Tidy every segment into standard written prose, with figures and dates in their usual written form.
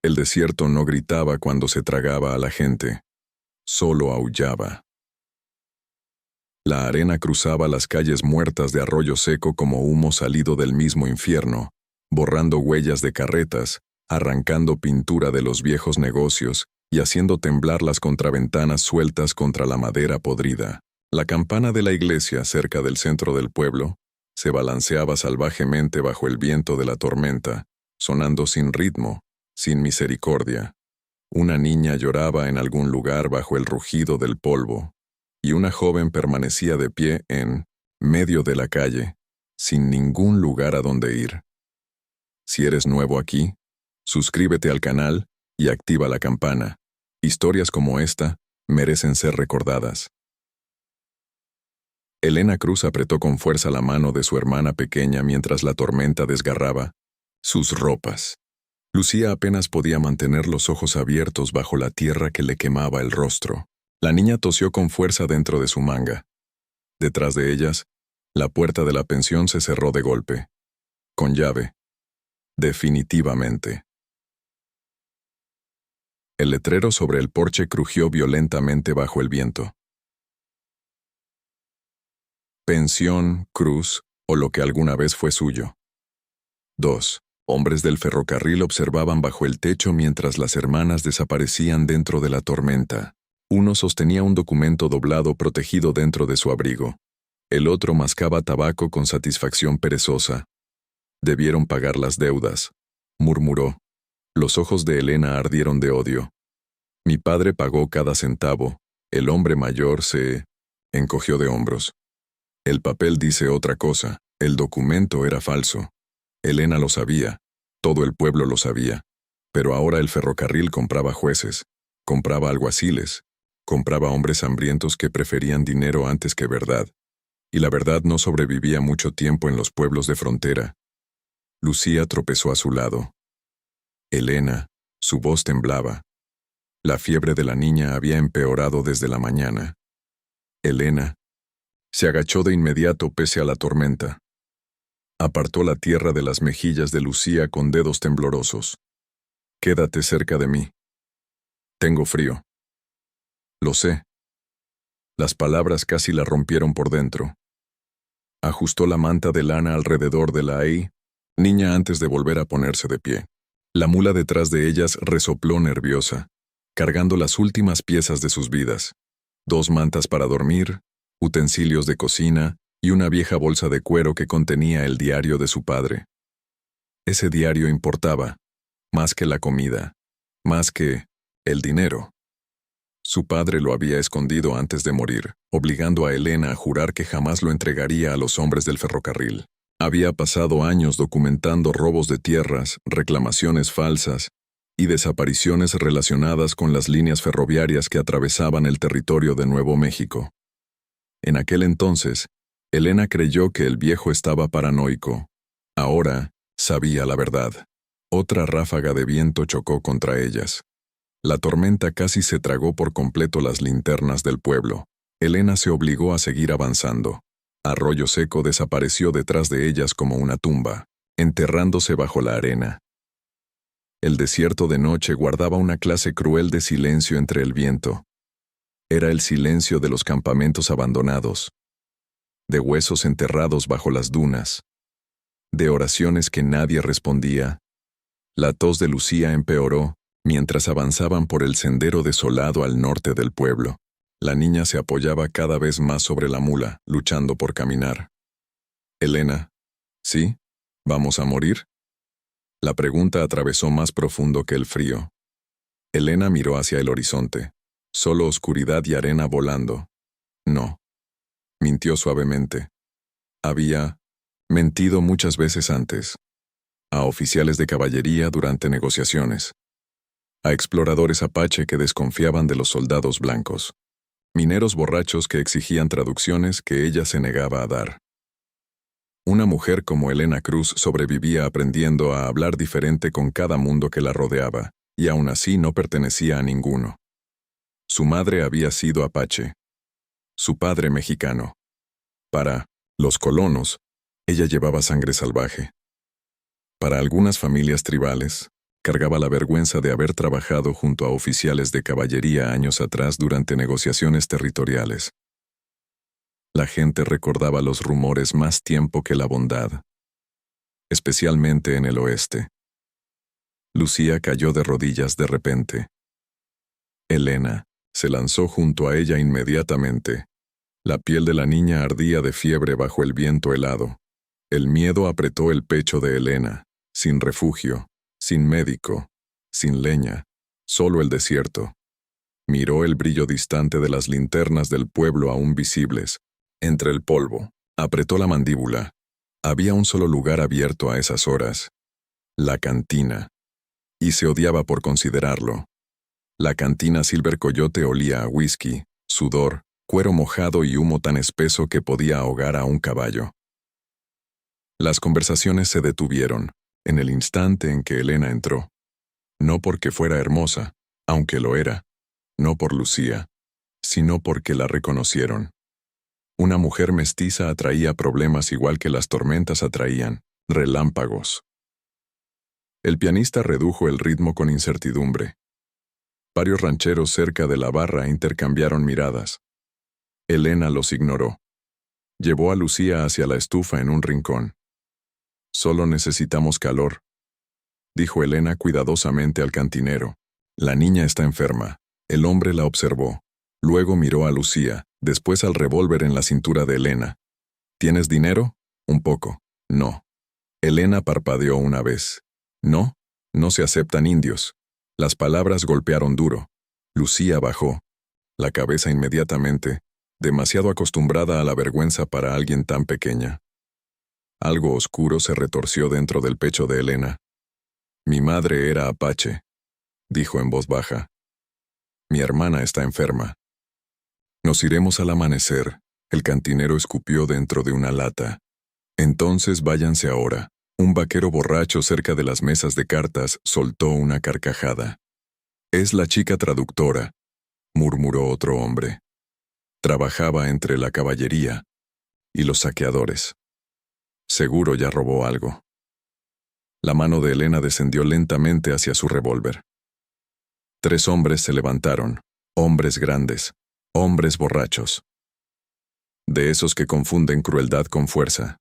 El desierto no gritaba cuando se tragaba a la gente, solo aullaba. La arena cruzaba las calles muertas de Arroyo Seco como humo salido del mismo infierno, borrando huellas de carretas, arrancando pintura de los viejos negocios y haciendo temblar las contraventanas sueltas contra la madera podrida. La campana de la iglesia, cerca del centro del pueblo, se balanceaba salvajemente bajo el viento de la tormenta, sonando sin ritmo, sin misericordia. Una niña lloraba en algún lugar bajo el rugido del polvo, y una joven permanecía de pie en medio de la calle, sin ningún lugar a donde ir. Si eres nuevo aquí, suscríbete al canal y activa la campana. Historias como esta merecen ser recordadas. Elena Cruz apretó con fuerza la mano de su hermana pequeña mientras la tormenta desgarraba sus ropas. Lucía apenas podía mantener los ojos abiertos bajo la tierra que le quemaba el rostro. La niña tosió con fuerza dentro de su manga. Detrás de ellas, la puerta de la pensión se cerró de golpe. Con llave. Definitivamente. El letrero sobre el porche crujió violentamente bajo el viento. Pensión, Cruz, o lo que alguna vez fue suyo. 2. Hombres del ferrocarril observaban bajo el techo mientras las hermanas desaparecían dentro de la tormenta. Uno sostenía un documento doblado protegido dentro de su abrigo. El otro mascaba tabaco con satisfacción perezosa. Debieron pagar las deudas, murmuró. Los ojos de Elena ardieron de odio. Mi padre pagó cada centavo. El hombre mayor se encogió de hombros. El papel dice otra cosa. El documento era falso. Elena lo sabía. Todo el pueblo lo sabía. Pero ahora el ferrocarril compraba jueces, compraba alguaciles, compraba hombres hambrientos que preferían dinero antes que verdad. Y la verdad no sobrevivía mucho tiempo en los pueblos de frontera. Lucía tropezó a su lado. Elena, su voz temblaba. La fiebre de la niña había empeorado desde la mañana. Elena se agachó de inmediato pese a la tormenta. Apartó la tierra de las mejillas de Lucía con dedos temblorosos. Quédate cerca de mí. Tengo frío. Lo sé. Las palabras casi la rompieron por dentro. Ajustó la manta de lana alrededor de la niña antes de volver a ponerse de pie. La mula detrás de ellas resopló nerviosa, cargando las últimas piezas de sus vidas. 2 mantas para dormir, utensilios de cocina y una vieja bolsa de cuero que contenía el diario de su padre. Ese diario importaba, más que la comida, más que el dinero. Su padre lo había escondido antes de morir, obligando a Elena a jurar que jamás lo entregaría a los hombres del ferrocarril. Había pasado años documentando robos de tierras, reclamaciones falsas y desapariciones relacionadas con las líneas ferroviarias que atravesaban el territorio de Nuevo México. En aquel entonces, Elena creyó que el viejo estaba paranoico. Ahora, sabía la verdad. Otra ráfaga de viento chocó contra ellas. La tormenta casi se tragó por completo las linternas del pueblo. Elena se obligó a seguir avanzando. Arroyo Seco desapareció detrás de ellas como una tumba, enterrándose bajo la arena. El desierto de noche guardaba una clase cruel de silencio entre el viento. Era el silencio de los campamentos abandonados, de huesos enterrados bajo las dunas, de oraciones que nadie respondía. La tos de Lucía empeoró mientras avanzaban por el sendero desolado al norte del pueblo. La niña se apoyaba cada vez más sobre la mula, luchando por caminar. Elena, ¿sí? ¿Vamos a morir? La pregunta atravesó más profundo que el frío. Elena miró hacia el horizonte. Solo oscuridad y arena volando. No. Mintió suavemente. Había mentido muchas veces antes. A oficiales de caballería durante negociaciones. A exploradores apache que desconfiaban de los soldados blancos. Mineros borrachos que exigían traducciones que ella se negaba a dar. Una mujer como Elena Cruz sobrevivía aprendiendo a hablar diferente con cada mundo que la rodeaba, y aún así no pertenecía a ninguno. Su madre había sido apache. Su padre mexicano. Para los colonos, ella llevaba sangre salvaje. Para algunas familias tribales, cargaba la vergüenza de haber trabajado junto a oficiales de caballería años atrás durante negociaciones territoriales. La gente recordaba los rumores más tiempo que la bondad, especialmente en el oeste. Lucía cayó de rodillas de repente. Elena se lanzó junto a ella inmediatamente. La piel de la niña ardía de fiebre bajo el viento helado. El miedo apretó el pecho de Elena, sin refugio, sin médico, sin leña, solo el desierto. Miró el brillo distante de las linternas del pueblo aún visibles, entre el polvo. Apretó la mandíbula. Había un solo lugar abierto a esas horas: la cantina. Y se odiaba por considerarlo. La cantina Silver Coyote olía a whisky, sudor, cuero mojado y humo tan espeso que podía ahogar a un caballo. Las conversaciones se detuvieron, en el instante en que Elena entró. No porque fuera hermosa, aunque lo era. No por Lucía, sino porque la reconocieron. Una mujer mestiza atraía problemas igual que las tormentas atraían relámpagos. El pianista redujo el ritmo con incertidumbre. Varios rancheros cerca de la barra intercambiaron miradas. Elena los ignoró. Llevó a Lucía hacia la estufa en un rincón. «Solo necesitamos calor», dijo Elena cuidadosamente al cantinero. «La niña está enferma». El hombre la observó. Luego miró a Lucía, después al revólver en la cintura de Elena. «¿Tienes dinero?» «Un poco». «No». Elena parpadeó una vez. «No, no se aceptan indios». Las palabras golpearon duro. Lucía bajó la cabeza inmediatamente, demasiado acostumbrada a la vergüenza para alguien tan pequeña. Algo oscuro se retorció dentro del pecho de Elena. «Mi madre era apache», dijo en voz baja. «Mi hermana está enferma». «Nos iremos al amanecer», el cantinero escupió dentro de una lata. «Entonces váyanse ahora». Un vaquero borracho cerca de las mesas de cartas soltó una carcajada. «Es la chica traductora», murmuró otro hombre. «Trabajaba entre la caballería y los saqueadores. Seguro ya robó algo». La mano de Elena descendió lentamente hacia su revólver. 3 hombres se levantaron, hombres grandes, hombres borrachos. De esos que confunden crueldad con fuerza.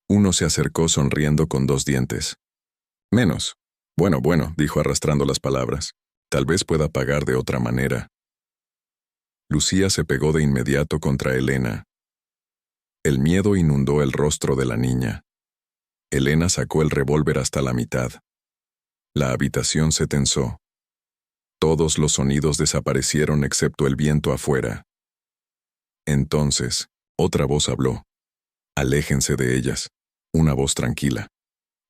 Uno se acercó sonriendo con 2 dientes. «Menos». Bueno, dijo arrastrando las palabras. «Tal vez pueda pagar de otra manera». Lucía se pegó de inmediato contra Elena. El miedo inundó el rostro de la niña. Elena sacó el revólver hasta la mitad. La habitación se tensó. Todos los sonidos desaparecieron excepto el viento afuera. Entonces, otra voz habló. «Aléjense de ellas». Una voz tranquila.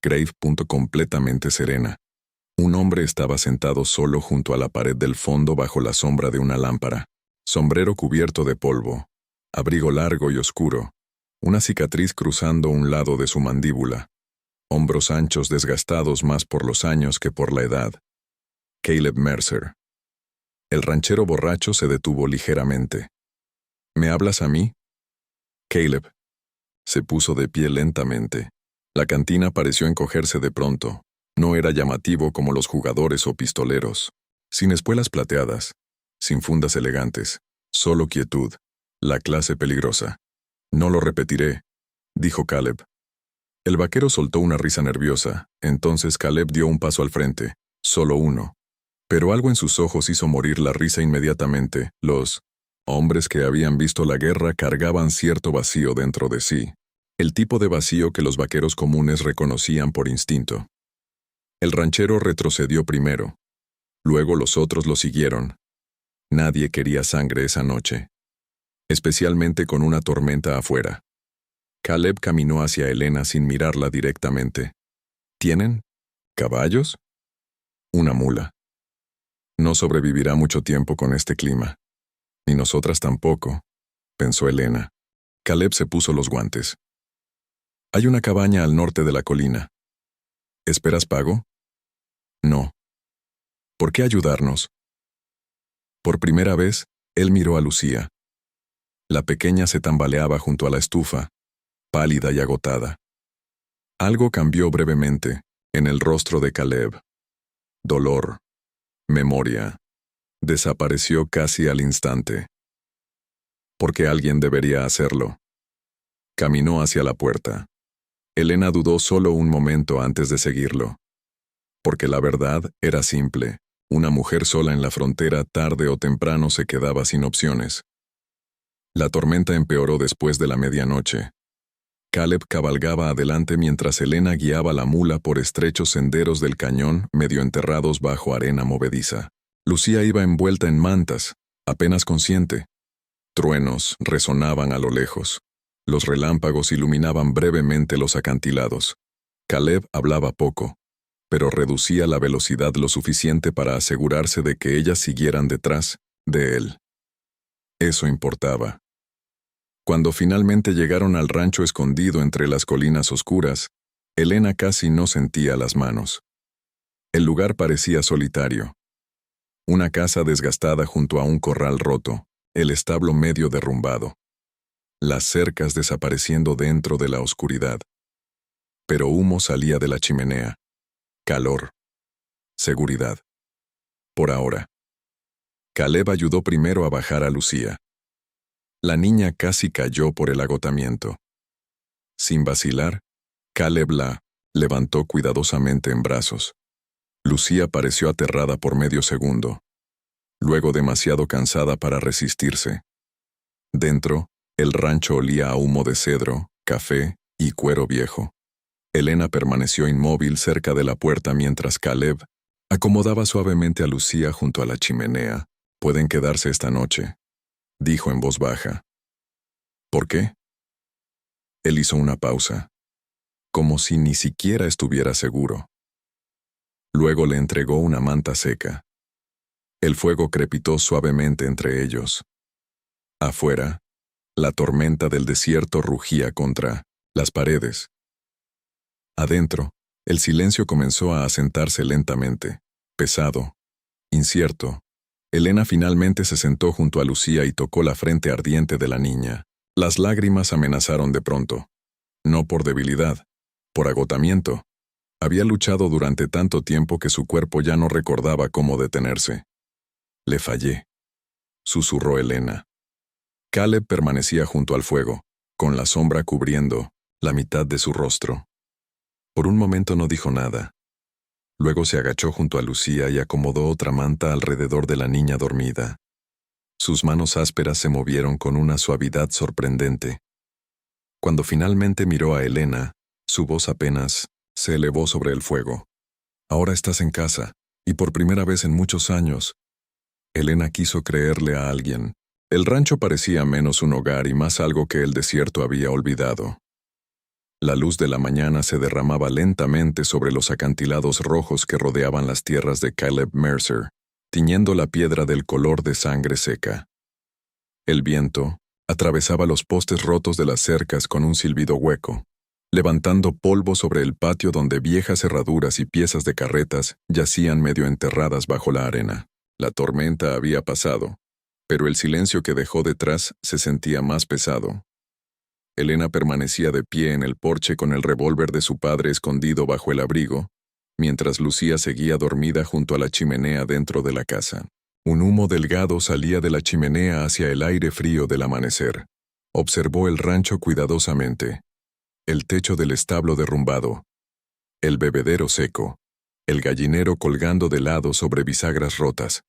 Grave. Completamente serena. Un hombre estaba sentado solo junto a la pared del fondo bajo la sombra de una lámpara. Sombrero cubierto de polvo. Abrigo largo y oscuro. Una cicatriz cruzando un lado de su mandíbula. Hombros anchos desgastados más por los años que por la edad. Caleb Mercer. El ranchero borracho se detuvo ligeramente. «¿Me hablas a mí?» «Caleb». Se puso de pie lentamente. La cantina pareció encogerse de pronto. No era llamativo como los jugadores o pistoleros. Sin espuelas plateadas, sin fundas elegantes, solo quietud, la clase peligrosa. «No lo repetiré», dijo Caleb. El vaquero soltó una risa nerviosa. Entonces Caleb dio un paso al frente, solo uno. Pero algo en sus ojos hizo morir la risa inmediatamente. Los hombres que habían visto la guerra cargaban cierto vacío dentro de sí. El tipo de vacío que los vaqueros comunes reconocían por instinto. El ranchero retrocedió primero. Luego los otros lo siguieron. Nadie quería sangre esa noche. Especialmente con una tormenta afuera. Caleb caminó hacia Elena sin mirarla directamente. «¿Tienen caballos?» «Una mula». «No sobrevivirá mucho tiempo con este clima». «Ni nosotras tampoco», pensó Elena. Caleb se puso los guantes. «Hay una cabaña al norte de la colina». «¿Esperas pago?» «No». «¿Por qué ayudarnos?» Por primera vez, él miró a Lucía. La pequeña se tambaleaba junto a la estufa, pálida y agotada. Algo cambió brevemente en el rostro de Caleb. dolor, memoria. Desapareció casi al instante. Porque alguien debería hacerlo. Caminó hacia la puerta. Elena dudó solo un momento antes de seguirlo. Porque la verdad era simple. Una mujer sola en la frontera tarde o temprano se quedaba sin opciones. La tormenta empeoró después de la medianoche. Caleb cabalgaba adelante mientras Elena guiaba la mula por estrechos senderos del cañón medio enterrados bajo arena movediza. Lucía iba envuelta en mantas, apenas consciente. Truenos resonaban a lo lejos. Los relámpagos iluminaban brevemente los acantilados. Caleb hablaba poco, pero reducía la velocidad lo suficiente para asegurarse de que ellas siguieran detrás de él. Eso importaba. Cuando finalmente llegaron al rancho escondido entre las colinas oscuras, Elena casi no sentía las manos. El lugar parecía solitario. Una casa desgastada junto a un corral roto, el establo medio derrumbado. Las cercas desapareciendo dentro de la oscuridad. Pero humo salía de la chimenea. Calor. Seguridad. Por ahora. Caleb ayudó primero a bajar a Lucía. La niña casi cayó por el agotamiento. Sin vacilar, Caleb la levantó cuidadosamente en brazos. Lucía pareció aterrada por medio segundo, luego demasiado cansada para resistirse. Dentro, el rancho olía a humo de cedro, café y cuero viejo. Elena permaneció inmóvil cerca de la puerta mientras Caleb acomodaba suavemente a Lucía junto a la chimenea. «Pueden quedarse esta noche», dijo en voz baja. «¿Por qué?» Él hizo una pausa, como si ni siquiera estuviera seguro. Luego le entregó una manta seca. El fuego crepitó suavemente entre ellos. Afuera, la tormenta del desierto rugía contra las paredes. Adentro, el silencio comenzó a asentarse lentamente, pesado, incierto. Elena finalmente se sentó junto a Lucía y tocó la frente ardiente de la niña. Las lágrimas amenazaron de pronto. No por debilidad, por agotamiento. Había luchado durante tanto tiempo que su cuerpo ya no recordaba cómo detenerse. «Le fallé», susurró Elena. Caleb permanecía junto al fuego, con la sombra cubriendo la mitad de su rostro. Por un momento no dijo nada. Luego se agachó junto a Lucía y acomodó otra manta alrededor de la niña dormida. Sus manos ásperas se movieron con una suavidad sorprendente. Cuando finalmente miró a Elena, su voz apenas se elevó sobre el fuego. «Ahora estás en casa, y por primera vez en muchos años». Elena quiso creerle a alguien. El rancho parecía menos un hogar y más algo que el desierto había olvidado. La luz de la mañana se derramaba lentamente sobre los acantilados rojos que rodeaban las tierras de Caleb Mercer, tiñendo la piedra del color de sangre seca. El viento atravesaba los postes rotos de las cercas con un silbido hueco, levantando polvo sobre el patio donde viejas herraduras y piezas de carretas yacían medio enterradas bajo la arena. La tormenta había pasado, pero el silencio que dejó detrás se sentía más pesado. Elena permanecía de pie en el porche con el revólver de su padre escondido bajo el abrigo, mientras Lucía seguía dormida junto a la chimenea dentro de la casa. Un humo delgado salía de la chimenea hacia el aire frío del amanecer. Observó el rancho cuidadosamente. El techo del establo derrumbado. El bebedero seco. El gallinero colgando de lado sobre bisagras rotas.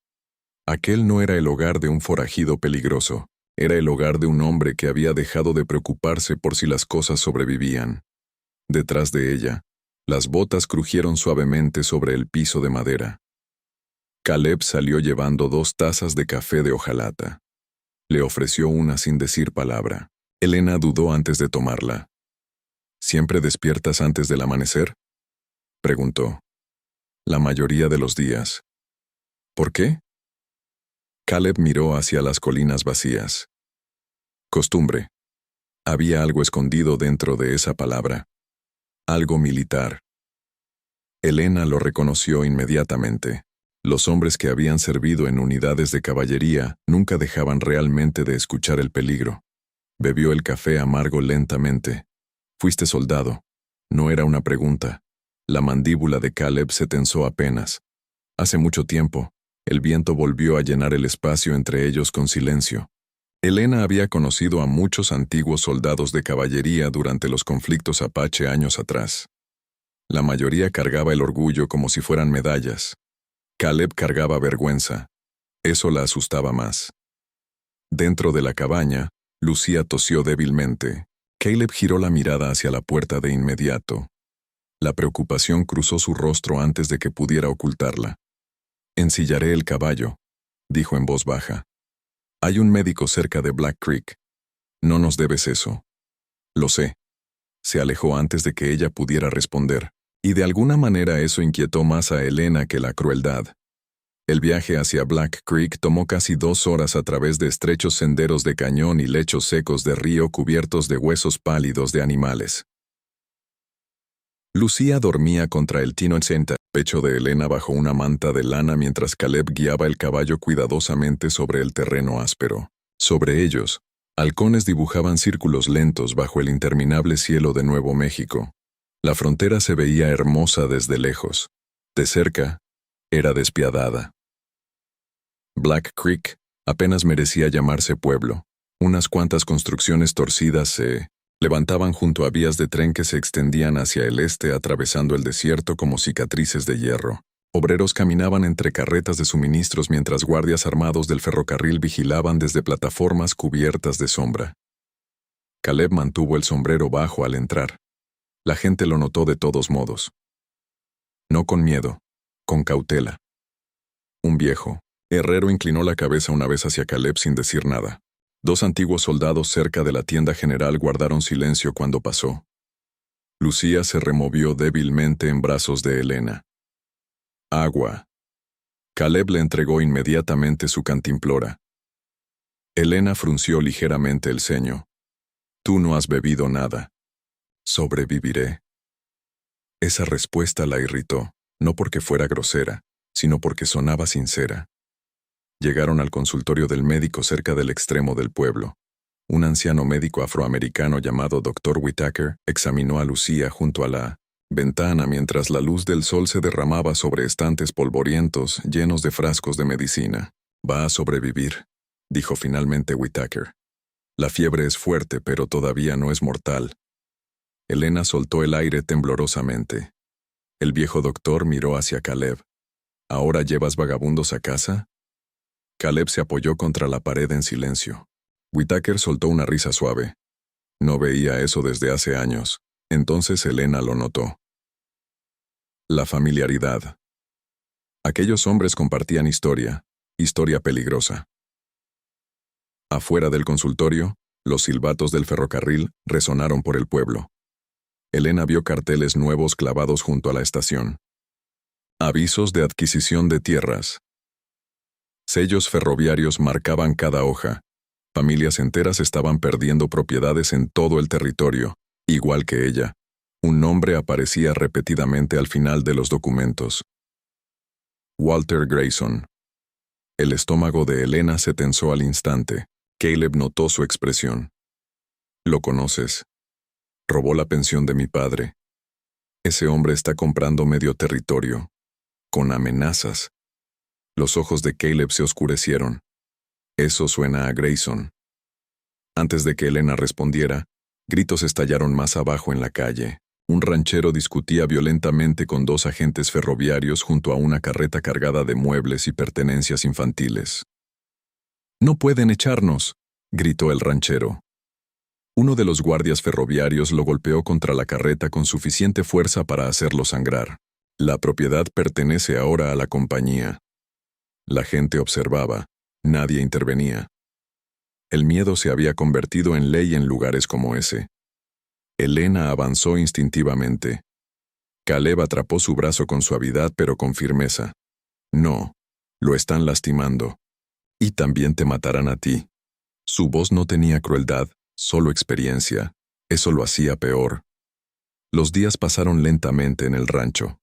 Aquel no era el hogar de un forajido peligroso. Era el hogar de un hombre que había dejado de preocuparse por si las cosas sobrevivían. Detrás de ella, las botas crujieron suavemente sobre el piso de madera. Caleb salió llevando 2 tazas de café de hojalata. Le ofreció una sin decir palabra. Elena dudó antes de tomarla. «¿Siempre despiertas antes del amanecer?», preguntó. «La mayoría de los días». «¿Por qué?». Caleb miró hacia las colinas vacías. Costumbre. Había algo escondido dentro de esa palabra. Algo militar. Elena lo reconoció inmediatamente. Los hombres que habían servido en unidades de caballería nunca dejaban realmente de escuchar el peligro. Bebió el café amargo lentamente. «¿Fuiste soldado?». No era una pregunta. La mandíbula de Caleb se tensó apenas. Hace mucho tiempo, el viento volvió a llenar el espacio entre ellos con silencio. Elena había conocido a muchos antiguos soldados de caballería durante los conflictos Apache años atrás. La mayoría cargaba el orgullo como si fueran medallas. Caleb cargaba vergüenza. Eso la asustaba más. Dentro de la cabaña, Lucía tosió débilmente. Caleb giró la mirada hacia la puerta de inmediato. La preocupación cruzó su rostro antes de que pudiera ocultarla. «Ensillaré el caballo», dijo en voz baja. «Hay un médico cerca de Black Creek. No nos debes eso». «Lo sé». Se alejó antes de que ella pudiera responder, y de alguna manera eso inquietó más a Elena que la crueldad. El viaje hacia Black Creek tomó casi 2 horas a través de estrechos senderos de cañón y lechos secos de río cubiertos de huesos pálidos de animales. Lucía dormía contra el tinocenta, pecho de Elena bajo una manta de lana mientras Caleb guiaba el caballo cuidadosamente sobre el terreno áspero. Sobre ellos, halcones dibujaban círculos lentos bajo el interminable cielo de Nuevo México. La frontera se veía hermosa desde lejos. De cerca, era despiadada. Black Creek apenas merecía llamarse pueblo. Unas cuantas construcciones torcidas se levantaban junto a vías de tren que se extendían hacia el este atravesando el desierto como cicatrices de hierro. Obreros caminaban entre carretas de suministros mientras guardias armados del ferrocarril vigilaban desde plataformas cubiertas de sombra. Caleb mantuvo el sombrero bajo al entrar. La gente lo notó de todos modos. No con miedo, con cautela. Un viejo herrero inclinó la cabeza una vez hacia Caleb sin decir nada. 2 antiguos soldados cerca de la tienda general guardaron silencio cuando pasó. Lucía se removió débilmente en brazos de Elena. «Agua». Caleb le entregó inmediatamente su cantimplora. Elena frunció ligeramente el ceño. «Tú no has bebido nada». «Sobreviviré». Esa respuesta la irritó, no porque fuera grosera, sino porque sonaba sincera. Llegaron al consultorio del médico cerca del extremo del pueblo. Un anciano médico afroamericano llamado Dr. Whitaker examinó a Lucía junto a la ventana mientras la luz del sol se derramaba sobre estantes polvorientos llenos de frascos de medicina. «Va a sobrevivir», dijo finalmente Whitaker. «La fiebre es fuerte, pero todavía no es mortal». Elena soltó el aire temblorosamente. El viejo doctor miró hacia Caleb. «¿Ahora llevas vagabundos a casa?» Caleb se apoyó contra la pared en silencio. Whitaker soltó una risa suave. No veía eso desde hace años. Entonces Elena lo notó. La familiaridad. Aquellos hombres compartían historia peligrosa. Afuera del consultorio, los silbatos del ferrocarril resonaron por el pueblo. Elena vio carteles nuevos clavados junto a la estación. Avisos de adquisición de tierras. Sellos ferroviarios marcaban cada hoja. Familias enteras estaban perdiendo propiedades en todo el territorio, igual que ella. Un nombre aparecía repetidamente al final de los documentos. Walter Grayson. El estómago de Elena se tensó al instante. Caleb notó su expresión. «¿Lo conoces? Robó la pensión de mi padre. Ese hombre está comprando medio territorio. Con amenazas». Los ojos de Caleb se oscurecieron. Eso suena a Grayson. Antes de que Elena respondiera, gritos estallaron más abajo en la calle. Un ranchero discutía violentamente con 2 agentes ferroviarios junto a una carreta cargada de muebles y pertenencias infantiles. «¡No pueden echarnos!», gritó el ranchero. Uno de los guardias ferroviarios lo golpeó contra la carreta con suficiente fuerza para hacerlo sangrar. «La propiedad pertenece ahora a la compañía». La gente observaba, nadie intervenía. El miedo se había convertido en ley en lugares como ese. Elena avanzó instintivamente. Caleb atrapó su brazo con suavidad pero con firmeza. «No, lo están lastimando. Y también te matarán a ti». Su voz no tenía crueldad, solo experiencia. Eso lo hacía peor. Los días pasaron lentamente en el rancho.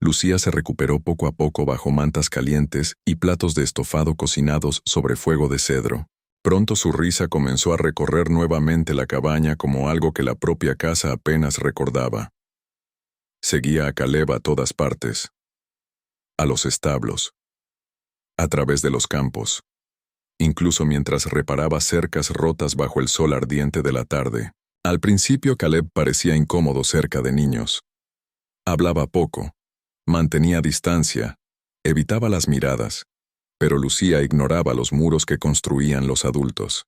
Lucía se recuperó poco a poco bajo mantas calientes y platos de estofado cocinados sobre fuego de cedro. Pronto su risa comenzó a recorrer nuevamente la cabaña como algo que la propia casa apenas recordaba. Seguía a Caleb a todas partes. a los establos, a través de los campos, incluso mientras reparaba cercas rotas bajo el sol ardiente de la tarde. Al principio Caleb parecía incómodo cerca de niños. Hablaba poco, mantenía distancia, evitaba las miradas, pero Lucía ignoraba los muros que construían los adultos.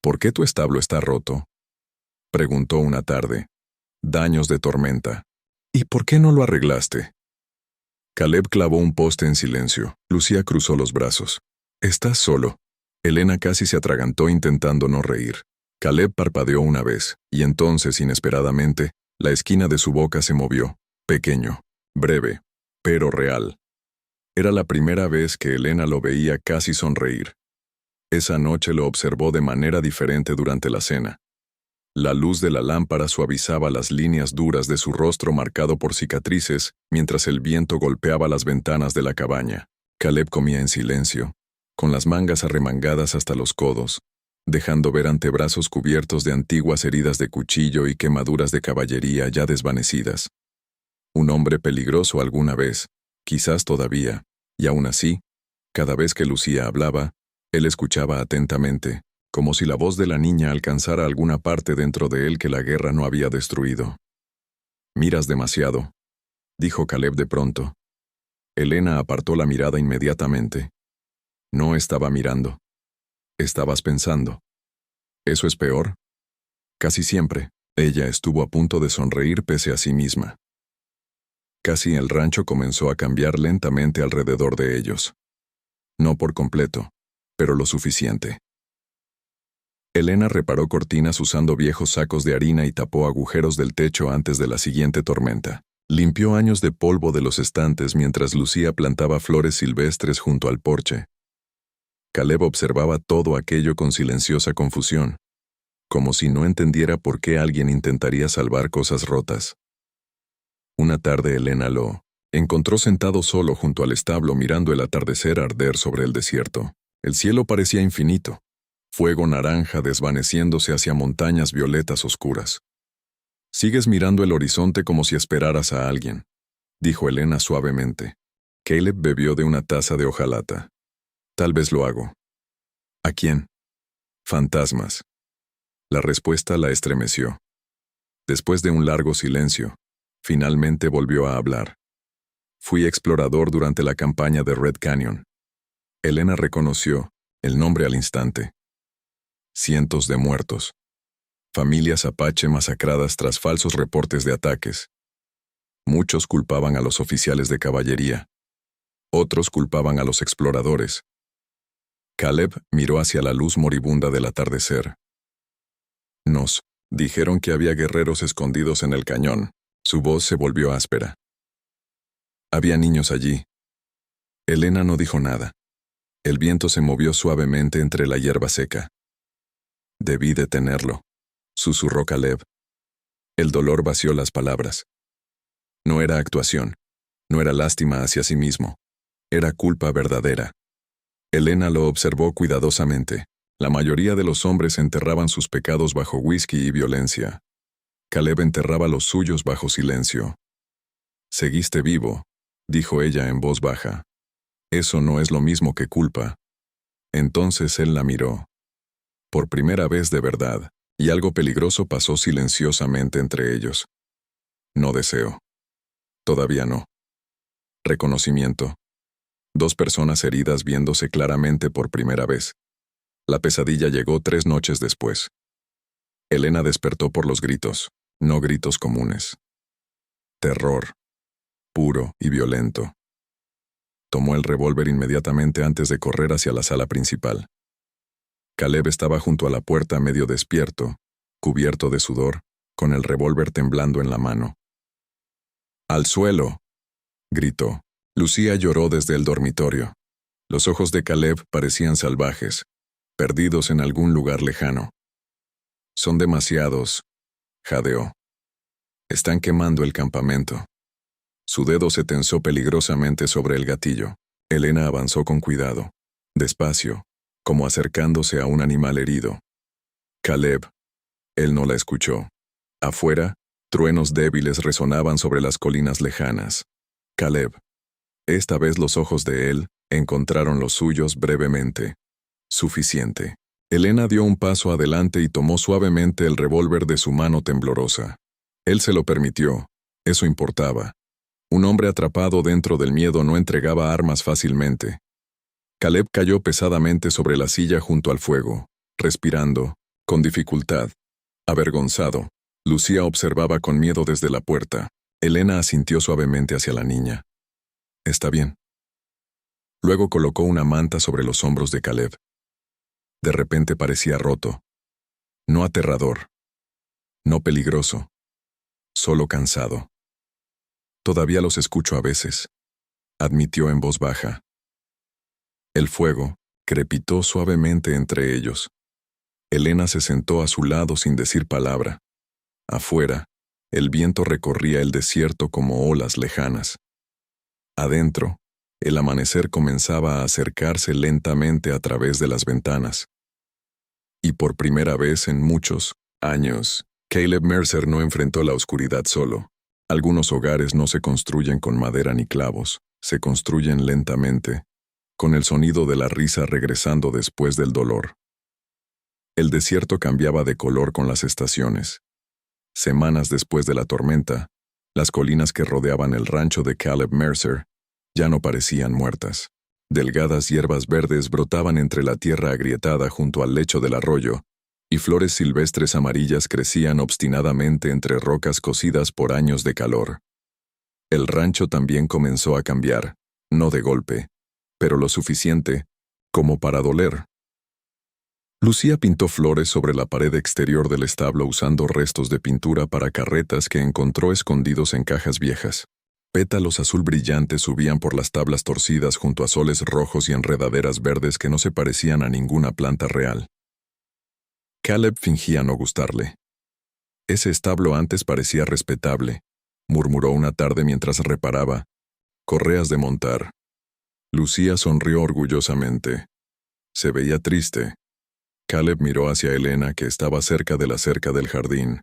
¿Por qué tu establo está roto?, preguntó una tarde. Daños de tormenta. ¿Y por qué no lo arreglaste? Caleb clavó un poste en silencio. Lucía cruzó los brazos. ¿Estás solo? Elena casi se atragantó intentando no reír. Caleb parpadeó una vez, y entonces, inesperadamente, la esquina de su boca se movió, pequeño, breve, pero real. Era la primera vez que Elena lo veía casi sonreír. Esa noche lo observó de manera diferente durante la cena. La luz de la lámpara suavizaba las líneas duras de su rostro marcado por cicatrices mientras el viento golpeaba las ventanas de la cabaña. Caleb comía en silencio, con las mangas arremangadas hasta los codos, dejando ver antebrazos cubiertos de antiguas heridas de cuchillo y quemaduras de caballería ya desvanecidas. Un hombre peligroso alguna vez, quizás todavía, y aún así, cada vez que Lucía hablaba, él escuchaba atentamente, como si la voz de la niña alcanzara alguna parte dentro de él que la guerra no había destruido. «Miras demasiado», dijo Caleb de pronto. Elena apartó la mirada inmediatamente. No estaba mirando. Estabas pensando. ¿Eso es peor? Casi siempre, ella estuvo a punto de sonreír pese a sí misma. Casi el rancho comenzó a cambiar lentamente alrededor de ellos. No por completo, pero lo suficiente. Elena reparó cortinas usando viejos sacos de harina y tapó agujeros del techo antes de la siguiente tormenta. Limpió años de polvo de los estantes mientras Lucía plantaba flores silvestres junto al porche. Caleb observaba todo aquello con silenciosa confusión, como si no entendiera por qué alguien intentaría salvar cosas rotas. Una tarde Elena lo encontró sentado solo junto al establo mirando el atardecer arder sobre el desierto. El cielo parecía infinito, fuego naranja desvaneciéndose hacia montañas violetas oscuras. «Sigues mirando el horizonte como si esperaras a alguien», dijo Elena suavemente. Caleb bebió de una taza de hojalata. «Tal vez lo hago». «¿A quién?» «Fantasmas». La respuesta la estremeció. Después de un largo silencio, finalmente volvió a hablar. «Fui explorador durante la campaña de Red Canyon». Elena reconoció el nombre al instante. Cientos de muertos. Familias apache masacradas tras falsos reportes de ataques. Muchos culpaban a los oficiales de caballería. Otros culpaban a los exploradores. Caleb miró hacia la luz moribunda del atardecer. «Nos dijeron que había guerreros escondidos en el cañón». Su voz se volvió áspera. «Había niños allí». Elena no dijo nada. El viento se movió suavemente entre la hierba seca. «Debí detenerlo», susurró Caleb. El dolor vació las palabras. No era actuación, no era lástima hacia sí mismo, era culpa verdadera. Elena lo observó cuidadosamente. La mayoría de los hombres enterraban sus pecados bajo whisky y violencia. Caleb enterraba los suyos bajo silencio. «Seguiste vivo», dijo ella en voz baja. «Eso no es lo mismo que culpa». Entonces él la miró. Por primera vez de verdad, y algo peligroso pasó silenciosamente entre ellos. «No deseo». «Todavía no». Reconocimiento. 2 personas heridas viéndose claramente por primera vez. La pesadilla llegó 3 noches después. Elena despertó por los gritos, no gritos comunes. Terror. Puro y violento. Tomó el revólver inmediatamente antes de correr hacia la sala principal. Caleb estaba junto a la puerta medio despierto, cubierto de sudor, con el revólver temblando en la mano. «¡Al suelo!», gritó. Lucía lloró desde el dormitorio. Los ojos de Caleb parecían salvajes, perdidos en algún lugar lejano. «Son demasiados», jadeó. «Están quemando el campamento». Su dedo se tensó peligrosamente sobre el gatillo. Elena avanzó con cuidado, despacio, como acercándose a un animal herido. «Caleb». Él no la escuchó. Afuera, truenos débiles resonaban sobre las colinas lejanas. «Caleb». Esta vez los ojos de él encontraron los suyos brevemente. Suficiente. Elena dio un paso adelante y tomó suavemente el revólver de su mano temblorosa. Él se lo permitió. Eso importaba. Un hombre atrapado dentro del miedo no entregaba armas fácilmente. Caleb cayó pesadamente sobre la silla junto al fuego, respirando, con dificultad. Avergonzado, Lucía observaba con miedo desde la puerta. Elena asintió suavemente hacia la niña. «Está bien». Luego colocó una manta sobre los hombros de Caleb. De repente parecía roto. No aterrador. No peligroso. Solo cansado. «Todavía los escucho a veces», admitió en voz baja. El fuego crepitó suavemente entre ellos. Elena se sentó a su lado sin decir palabra. Afuera, el viento recorría el desierto como olas lejanas. Adentro, el amanecer comenzaba a acercarse lentamente a través de las ventanas. Y por primera vez en muchos años, Caleb Mercer no enfrentó la oscuridad solo. Algunos hogares no se construyen con madera ni clavos, se construyen lentamente, con el sonido de la risa regresando después del dolor. El desierto cambiaba de color con las estaciones. Semanas después de la tormenta, las colinas que rodeaban el rancho de Caleb Mercer ya no parecían muertas. Delgadas hierbas verdes brotaban entre la tierra agrietada junto al lecho del arroyo, y flores silvestres amarillas crecían obstinadamente entre rocas cocidas por años de calor. El rancho también comenzó a cambiar, no de golpe, pero lo suficiente como para doler. Lucía pintó flores sobre la pared exterior del establo usando restos de pintura para carretas que encontró escondidos en cajas viejas. Pétalos azul brillantes subían por las tablas torcidas junto a soles rojos y enredaderas verdes que no se parecían a ninguna planta real. Caleb fingía no gustarle. Ese establo antes parecía respetable, murmuró una tarde mientras reparaba. Correas de montar. Lucía sonrió orgullosamente. Se veía triste. Caleb miró hacia Elena, que estaba cerca de la cerca del jardín,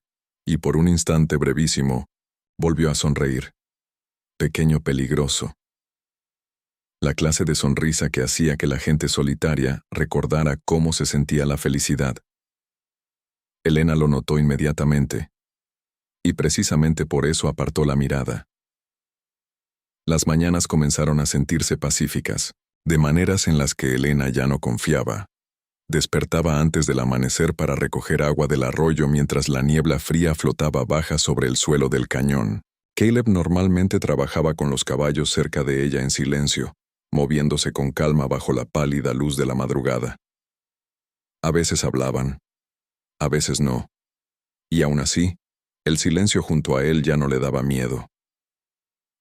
y por un instante brevísimo, volvió a sonreír. Pequeño peligroso. La clase de sonrisa que hacía que la gente solitaria recordara cómo se sentía la felicidad. Elena lo notó inmediatamente, y precisamente por eso apartó la mirada. Las mañanas comenzaron a sentirse pacíficas, de maneras en las que Elena ya no confiaba. Despertaba antes del amanecer para recoger agua del arroyo mientras la niebla fría flotaba baja sobre el suelo del cañón. Caleb normalmente trabajaba con los caballos cerca de ella en silencio, moviéndose con calma bajo la pálida luz de la madrugada. A veces hablaban, a veces no, y aún así, el silencio junto a él ya no le daba miedo.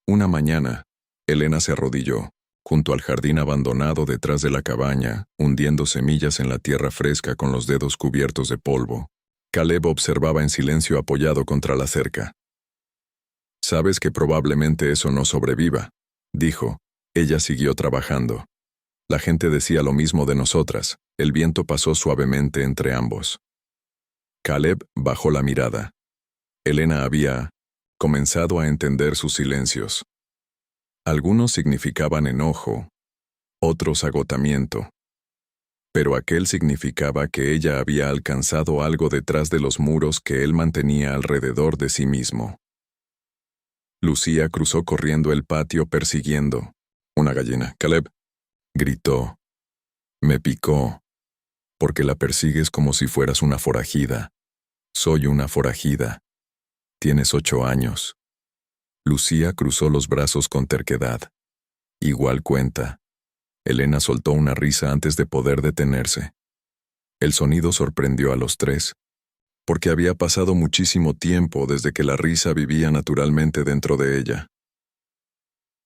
Una mañana, Elena se arrodilló, junto al jardín abandonado detrás de la cabaña, hundiendo semillas en la tierra fresca con los dedos cubiertos de polvo. Caleb observaba en silencio apoyado contra la cerca. «Sabes que probablemente eso no sobreviva», dijo. Ella siguió trabajando. La gente decía lo mismo de nosotras. El viento pasó suavemente entre ambos. Caleb bajó la mirada. Elena había comenzado a entender sus silencios. Algunos significaban enojo, otros agotamiento. Pero aquel significaba que ella había alcanzado algo detrás de los muros que él mantenía alrededor de sí mismo. Lucía cruzó corriendo el patio persiguiendo una gallina. «Caleb», gritó. «Me picó. Porque la persigues como si fueras una forajida. Soy una forajida. Tienes 8 años». Lucía cruzó los brazos con terquedad. «Igual cuenta». Elena soltó una risa antes de poder detenerse. El sonido sorprendió a los tres, porque había pasado muchísimo tiempo desde que la risa vivía naturalmente dentro de ella.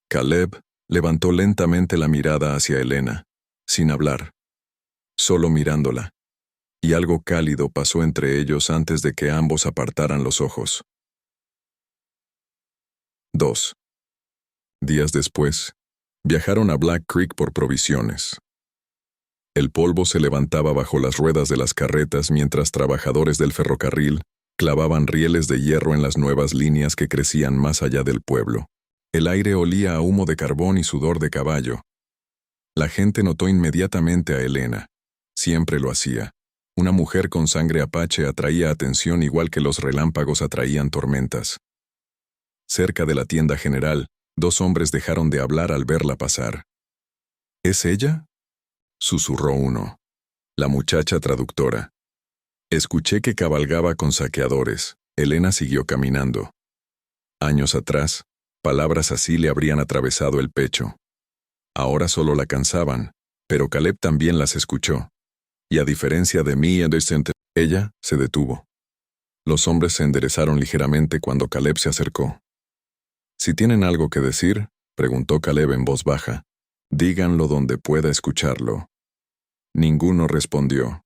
Caleb levantó lentamente la mirada hacia Elena, sin hablar, solo mirándola, y algo cálido pasó entre ellos antes de que ambos apartaran los ojos. 2. Días después, viajaron a Black Creek por provisiones. El polvo se levantaba bajo las ruedas de las carretas mientras trabajadores del ferrocarril clavaban rieles de hierro en las nuevas líneas que crecían más allá del pueblo. El aire olía a humo de carbón y sudor de caballo. La gente notó inmediatamente a Elena. Siempre lo hacía. Una mujer con sangre apache atraía atención igual que los relámpagos atraían tormentas. Cerca de la tienda general, 2 hombres dejaron de hablar al verla pasar. ¿Es ella?, susurró uno. La muchacha traductora. Escuché que cabalgaba con saqueadores. Elena siguió caminando. Años atrás, palabras así le habrían atravesado el pecho. Ahora solo la cansaban, pero Caleb también las escuchó. Y a diferencia de mí, ella se detuvo. Los hombres se enderezaron ligeramente cuando Caleb se acercó. «Si tienen algo que decir», preguntó Caleb en voz baja, «díganlo donde pueda escucharlo». Ninguno respondió,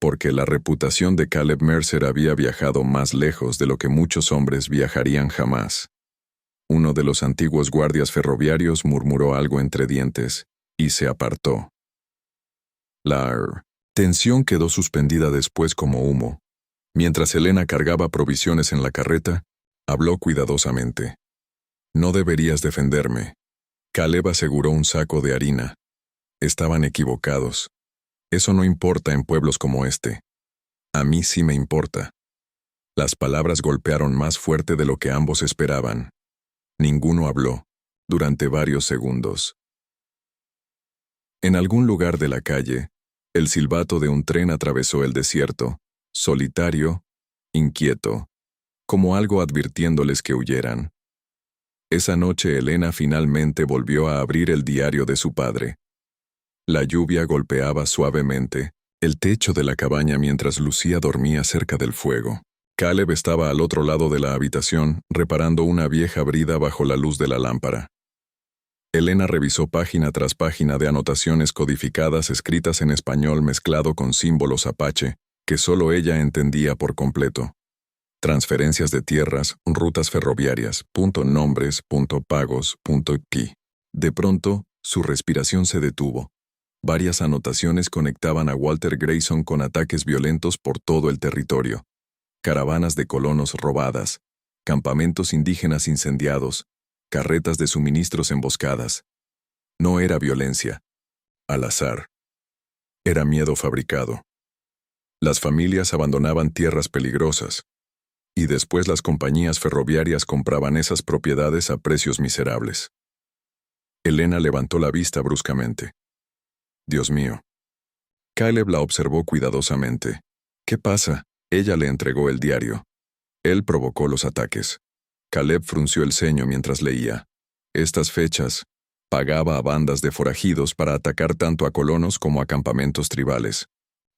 porque la reputación de Caleb Mercer había viajado más lejos de lo que muchos hombres viajarían jamás. Uno de los antiguos guardias ferroviarios murmuró algo entre dientes y se apartó. La tensión quedó suspendida después como humo. Mientras Elena cargaba provisiones en la carreta, habló cuidadosamente. «No deberías defenderme». Caleb aseguró un saco de harina. Estaban equivocados. Eso no importa en pueblos como este. A mí sí me importa. Las palabras golpearon más fuerte de lo que ambos esperaban. Ninguno habló, durante varios segundos. En algún lugar de la calle, el silbato de un tren atravesó el desierto, solitario, inquieto, como algo advirtiéndoles que huyeran. Esa noche Elena finalmente volvió a abrir el diario de su padre. La lluvia golpeaba suavemente el techo de la cabaña mientras Lucía dormía cerca del fuego. Caleb estaba al otro lado de la habitación, reparando una vieja brida bajo la luz de la lámpara. Elena revisó página tras página de anotaciones codificadas escritas en español mezclado con símbolos apache, que solo ella entendía por completo. Transferencias de tierras, rutas ferroviarias, nombres, pagos, qui. De pronto, su respiración se detuvo. Varias anotaciones conectaban a Walter Grayson con ataques violentos por todo el territorio. Caravanas de colonos robadas, campamentos indígenas incendiados, carretas de suministros emboscadas. No era violencia. Al azar. Era miedo fabricado. Las familias abandonaban tierras peligrosas. Y después las compañías ferroviarias compraban esas propiedades a precios miserables. Elena levantó la vista bruscamente. Dios mío. Caleb la observó cuidadosamente. ¿Qué pasa? Ella le entregó el diario. Él provocó los ataques. Caleb frunció el ceño mientras leía. Estas fechas, pagaba a bandas de forajidos para atacar tanto a colonos como a campamentos tribales.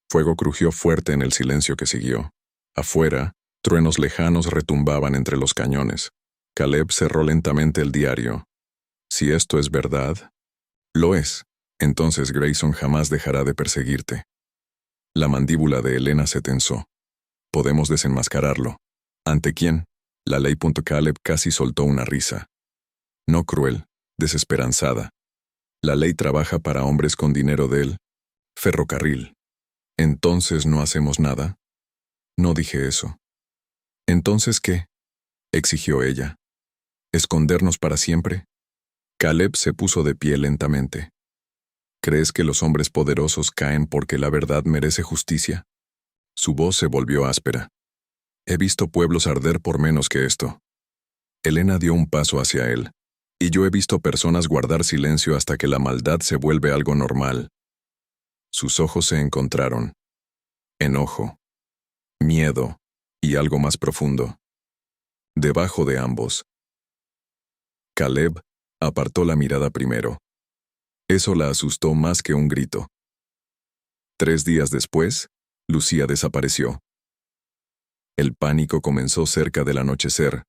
Fuego crujió fuerte en el silencio que siguió. Afuera, truenos lejanos retumbaban entre los cañones. Caleb cerró lentamente el diario. Si esto es verdad, lo es. Entonces Grayson jamás dejará de perseguirte. La mandíbula de Elena se tensó. Podemos desenmascararlo. ¿Ante quién? La ley. Caleb casi soltó una risa. No cruel, desesperanzada. La ley trabaja para hombres con dinero del ferrocarril. ¿Entonces no hacemos nada? No dije eso. ¿Entonces qué?, exigió ella. ¿Escondernos para siempre? Caleb se puso de pie lentamente. ¿Crees que los hombres poderosos caen porque la verdad merece justicia? Su voz se volvió áspera. He visto pueblos arder por menos que esto. Elena dio un paso hacia él. Y yo he visto personas guardar silencio hasta que la maldad se vuelve algo normal. Sus ojos se encontraron. Enojo, miedo y algo más profundo. Debajo de ambos. Caleb apartó la mirada primero. Eso la asustó más que un grito. 3 días después, Lucía desapareció. El pánico comenzó cerca del anochecer.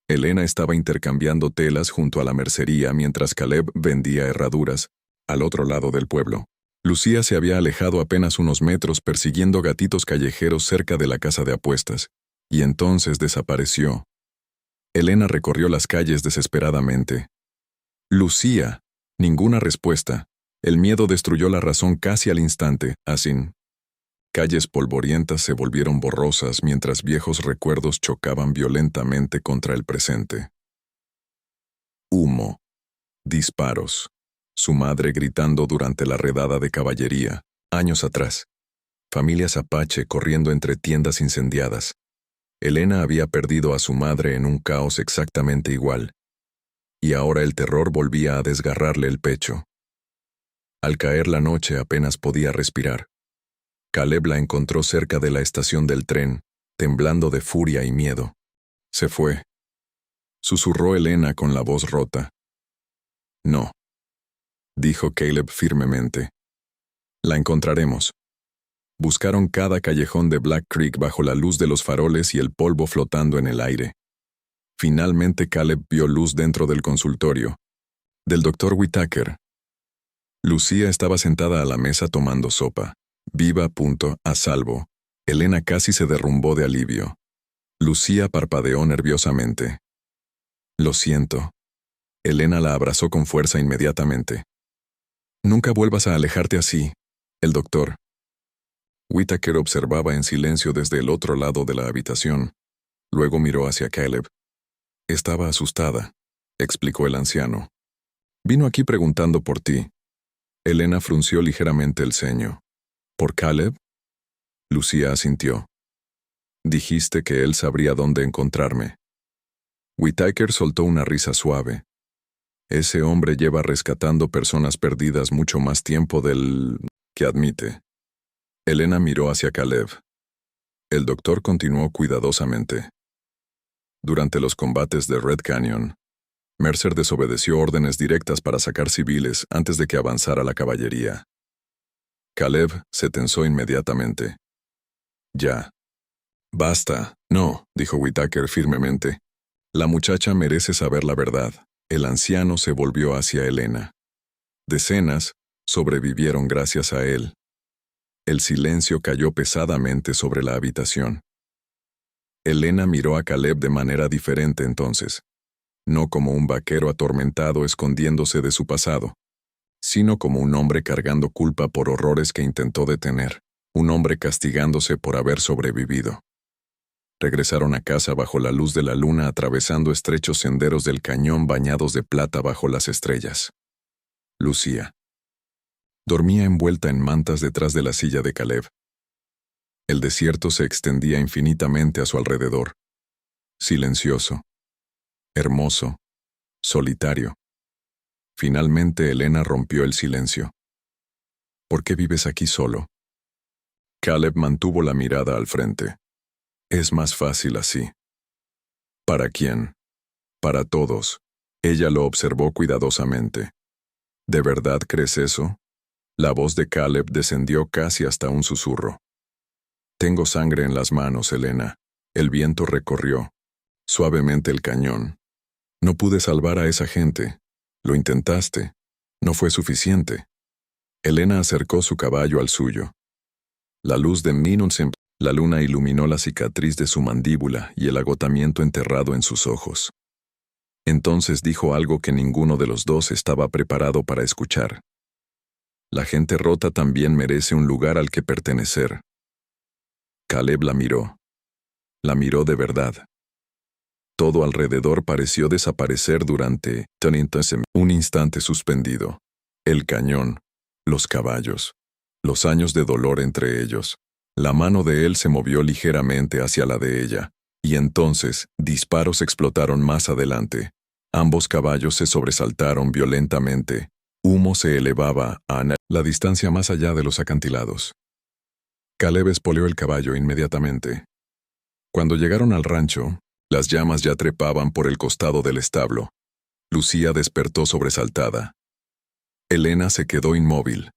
Elena estaba intercambiando telas junto a la mercería mientras Caleb vendía herraduras, al otro lado del pueblo. Lucía se había alejado apenas unos metros persiguiendo gatitos callejeros cerca de la casa de apuestas, y entonces desapareció. Elena recorrió las calles desesperadamente. Lucía. Ninguna respuesta. El miedo destruyó la razón casi al instante, así. Calles polvorientas se volvieron borrosas mientras viejos recuerdos chocaban violentamente contra el presente. Humo. Disparos. Su madre gritando durante la redada de caballería, años atrás. Familias apache corriendo entre tiendas incendiadas. Elena había perdido a su madre en un caos exactamente igual. Y ahora el terror volvía a desgarrarle el pecho. Al caer la noche apenas podía respirar. Caleb la encontró cerca de la estación del tren, temblando de furia y miedo. Se fue. Susurró Elena con la voz rota. No, dijo Caleb firmemente. La encontraremos. Buscaron cada callejón de Black Creek bajo la luz de los faroles y el polvo flotando en el aire. Finalmente Caleb vio luz dentro del consultorio. Del doctor Whitaker. Lucía estaba sentada a la mesa tomando sopa. Viva, a salvo. Elena casi se derrumbó de alivio. Lucía parpadeó nerviosamente. Lo siento. Elena la abrazó con fuerza inmediatamente. Nunca vuelvas a alejarte así. El doctor. Whitaker observaba en silencio desde el otro lado de la habitación. Luego miró hacia Caleb. Estaba asustada, explicó el anciano. Vino aquí preguntando por ti. Elena frunció ligeramente el ceño. ¿Por Caleb? Lucía asintió. Dijiste que él sabría dónde encontrarme. Whitaker soltó una risa suave. Ese hombre lleva rescatando personas perdidas mucho más tiempo del que admite. Elena miró hacia Caleb. El doctor continuó cuidadosamente. Durante los combates de Red Canyon, Mercer desobedeció órdenes directas para sacar civiles antes de que avanzara la caballería. Caleb se tensó inmediatamente. Ya. Basta. No, dijo Whitaker firmemente. La muchacha merece saber la verdad. El anciano se volvió hacia Elena. Decenas sobrevivieron gracias a él. El silencio cayó pesadamente sobre la habitación. Elena miró a Caleb de manera diferente entonces. No como un vaquero atormentado escondiéndose de su pasado, sino como un hombre cargando culpa por horrores que intentó detener, un hombre castigándose por haber sobrevivido. Regresaron a casa bajo la luz de la luna atravesando estrechos senderos del cañón bañados de plata bajo las estrellas. Lucía. Dormía envuelta en mantas detrás de la silla de Caleb. El desierto se extendía infinitamente a su alrededor. Silencioso. Hermoso. Solitario. Finalmente Elena rompió el silencio. ¿Por qué vives aquí solo? Caleb mantuvo la mirada al frente. Es más fácil así. ¿Para quién? Para todos. Ella lo observó cuidadosamente. ¿De verdad crees eso? La voz de Caleb descendió casi hasta un susurro. Tengo sangre en las manos, Elena. El viento recorrió suavemente el cañón. No pude salvar a esa gente. Lo intentaste. No fue suficiente. Elena acercó su caballo al suyo. La luz de la luna iluminó la cicatriz de su mandíbula y el agotamiento enterrado en sus ojos. Entonces dijo algo que ninguno de los dos estaba preparado para escuchar. La gente rota también merece un lugar al que pertenecer. Caleb la miró. La miró de verdad. Todo alrededor pareció desaparecer durante un instante suspendido. El cañón, los caballos, los años de dolor entre ellos. La mano de él se movió ligeramente hacia la de ella, y entonces disparos explotaron más adelante. Ambos caballos se sobresaltaron violentamente. Humo se elevaba a la distancia más allá de los acantilados. Caleb espoleó el caballo inmediatamente. Cuando llegaron al rancho, las llamas ya trepaban por el costado del establo. Lucía despertó sobresaltada. Elena se quedó inmóvil.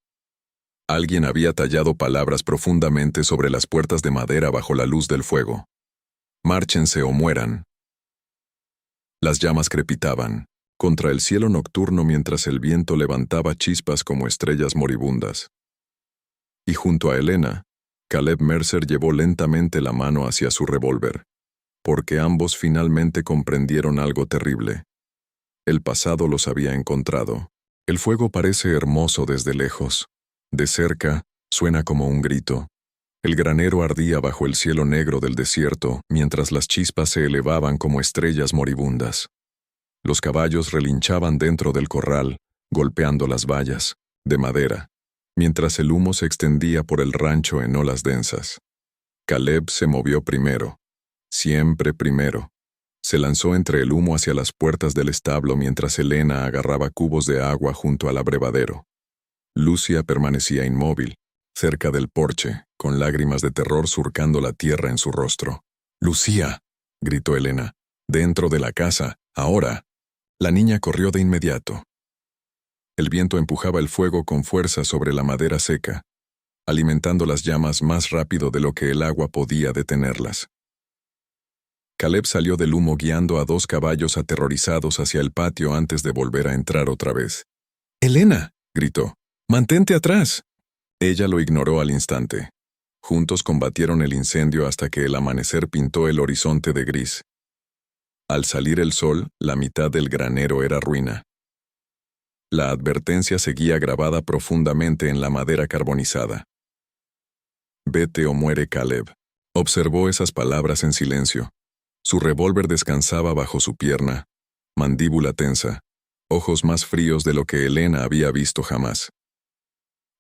Alguien había tallado palabras profundamente sobre las puertas de madera bajo la luz del fuego. Márchense o mueran. Las llamas crepitaban contra el cielo nocturno mientras el viento levantaba chispas como estrellas moribundas. Y junto a Elena, Caleb Mercer llevó lentamente la mano hacia su revólver, porque ambos finalmente comprendieron algo terrible. El pasado los había encontrado. El fuego parece hermoso desde lejos. De cerca, suena como un grito. El granero ardía bajo el cielo negro del desierto, mientras las chispas se elevaban como estrellas moribundas. Los caballos relinchaban dentro del corral, golpeando las vallas, de madera, mientras el humo se extendía por el rancho en olas densas. Caleb se movió primero, siempre primero. Se lanzó entre el humo hacia las puertas del establo mientras Elena agarraba cubos de agua junto al abrevadero. Lucia permanecía inmóvil, cerca del porche, con lágrimas de terror surcando la tierra en su rostro. «¡Lucía!», gritó Elena. «¡Dentro de la casa! ¡Ahora!». La niña corrió de inmediato. El viento empujaba el fuego con fuerza sobre la madera seca, alimentando las llamas más rápido de lo que el agua podía detenerlas. Caleb salió del humo guiando a 2 caballos aterrorizados hacia el patio antes de volver a entrar otra vez. «¡Elena!», gritó. «¡Mantente atrás!». Ella lo ignoró al instante. Juntos combatieron el incendio hasta que el amanecer pintó el horizonte de gris. Al salir el sol, la mitad del granero era ruina. La advertencia seguía grabada profundamente en la madera carbonizada. «Vete o muere Caleb». Observó esas palabras en silencio. Su revólver descansaba bajo su pierna, mandíbula tensa, ojos más fríos de lo que Elena había visto jamás.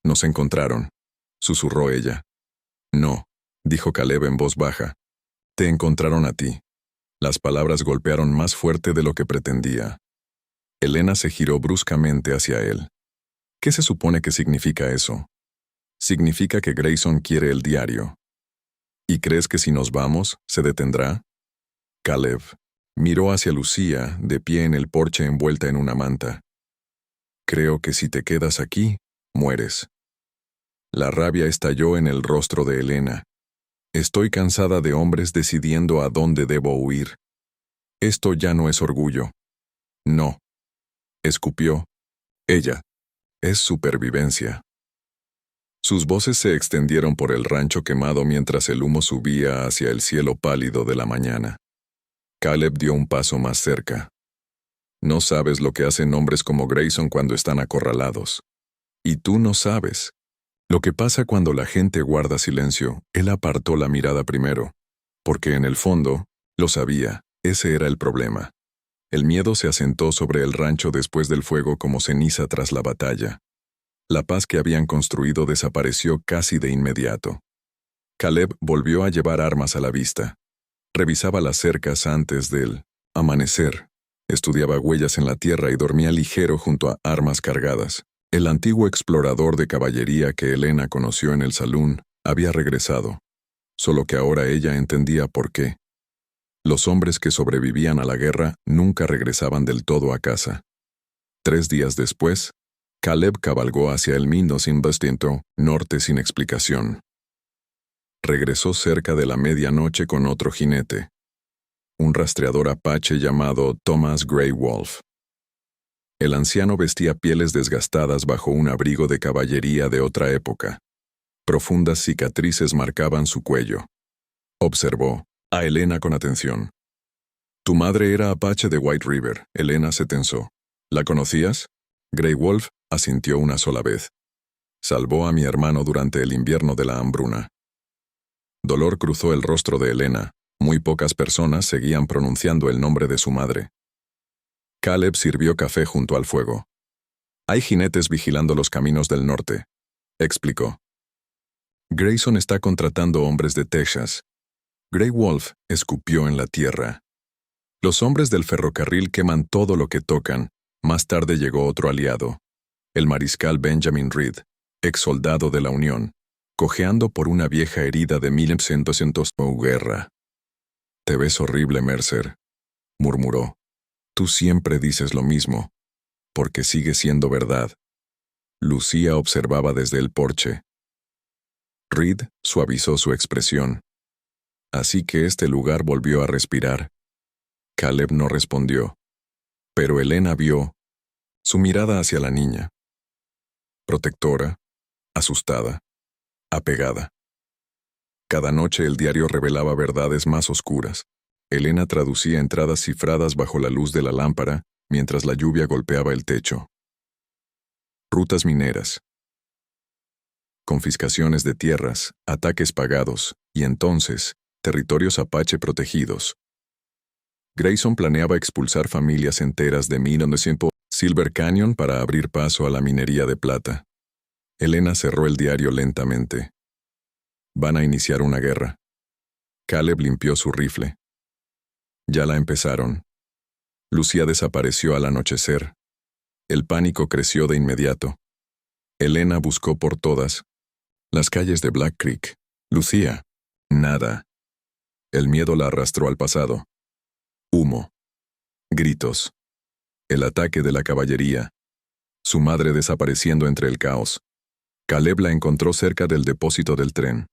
«Nos encontraron», susurró ella. «No», dijo Caleb en voz baja. «Te encontraron a ti». Las palabras golpearon más fuerte de lo que pretendía. Elena se giró bruscamente hacia él. ¿Qué se supone que significa eso? Significa que Grayson quiere el diario. ¿Y crees que si nos vamos, se detendrá? Caleb miró hacia Lucía, de pie en el porche envuelta en una manta. «Creo que si te quedas aquí, mueres». La rabia estalló en el rostro de Elena. «Estoy cansada de hombres decidiendo a dónde debo huir. Esto ya no es orgullo». «No», escupió. «Ella. Es supervivencia». Sus voces se extendieron por el rancho quemado mientras el humo subía hacia el cielo pálido de la mañana. Caleb dio un paso más cerca. «No sabes lo que hacen hombres como Grayson cuando están acorralados. Y tú no sabes. Lo que pasa cuando la gente guarda silencio». Él apartó la mirada primero, porque en el fondo, lo sabía, ese era el problema. El miedo se asentó sobre el rancho después del fuego como ceniza tras la batalla. La paz que habían construido desapareció casi de inmediato. Caleb volvió a llevar armas a la vista. Revisaba las cercas antes del amanecer. Estudiaba huellas en la tierra y dormía ligero junto a armas cargadas. El antiguo explorador de caballería que Elena conoció en el salón había regresado, solo que ahora ella entendía por qué. Los hombres que sobrevivían a la guerra nunca regresaban del todo a casa. 3 días después, Caleb cabalgó hacia el Mindos Investinto, norte sin explicación. Regresó cerca de la medianoche con otro jinete, un rastreador apache llamado Thomas Grey Wolf. El anciano vestía pieles desgastadas bajo un abrigo de caballería de otra época. Profundas cicatrices marcaban su cuello. Observó a Elena con atención. «Tu madre era apache de White River». Elena se tensó. «¿La conocías?» Grey Wolf asintió una sola vez. «Salvó a mi hermano durante el invierno de la hambruna». Dolor cruzó el rostro de Elena. Muy pocas personas seguían pronunciando el nombre de su madre. Caleb sirvió café junto al fuego. «Hay jinetes vigilando los caminos del norte», explicó. «Grayson está contratando hombres de Texas». Grey Wolf escupió en la tierra. «Los hombres del ferrocarril queman todo lo que tocan». Más tarde llegó otro aliado, el mariscal Benjamin Reed, ex soldado de la Unión, cojeando por una vieja herida de 1900 guerra. «Te ves horrible, Mercer», murmuró. «Tú siempre dices lo mismo, porque sigue siendo verdad». Lucía observaba desde el porche. Reed suavizó su expresión. «Así que este lugar volvió a respirar». Caleb no respondió. Pero Elena vio su mirada hacia la niña. Protectora, asustada, apegada. Cada noche el diario revelaba verdades más oscuras. Elena traducía entradas cifradas bajo la luz de la lámpara mientras la lluvia golpeaba el techo. Rutas mineras. Confiscaciones de tierras, ataques pagados, y entonces, territorios apache protegidos. Grayson planeaba expulsar familias enteras de 1900 Silver Canyon para abrir paso a la minería de plata. Elena cerró el diario lentamente. Van a iniciar una guerra. Caleb limpió su rifle. Ya la empezaron. Lucía desapareció al anochecer. El pánico creció de inmediato. Elena buscó por todas las calles de Black Creek. Lucía. Nada. El miedo la arrastró al pasado. Humo. Gritos. El ataque de la caballería. Su madre desapareciendo entre el caos. Caleb la encontró cerca del depósito del tren.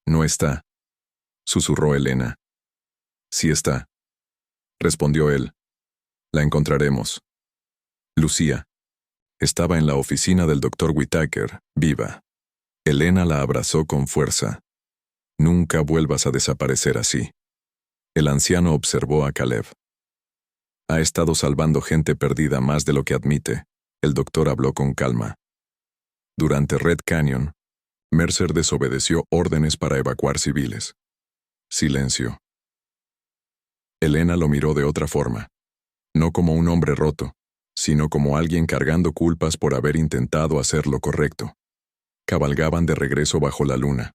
No está, susurró Elena. Sí está, respondió él. La encontraremos. Lucía. Estaba en la oficina del Dr. Whittaker, viva. Elena la abrazó con fuerza. Nunca vuelvas a desaparecer así. El anciano observó a Caleb. Ha estado salvando gente perdida más de lo que admite. El doctor habló con calma. Durante Red Canyon, Mercer desobedeció órdenes para evacuar civiles. Silencio. Elena lo miró de otra forma. No como un hombre roto, sino como alguien cargando culpas por haber intentado hacer lo correcto. Cabalgaban de regreso bajo la luna.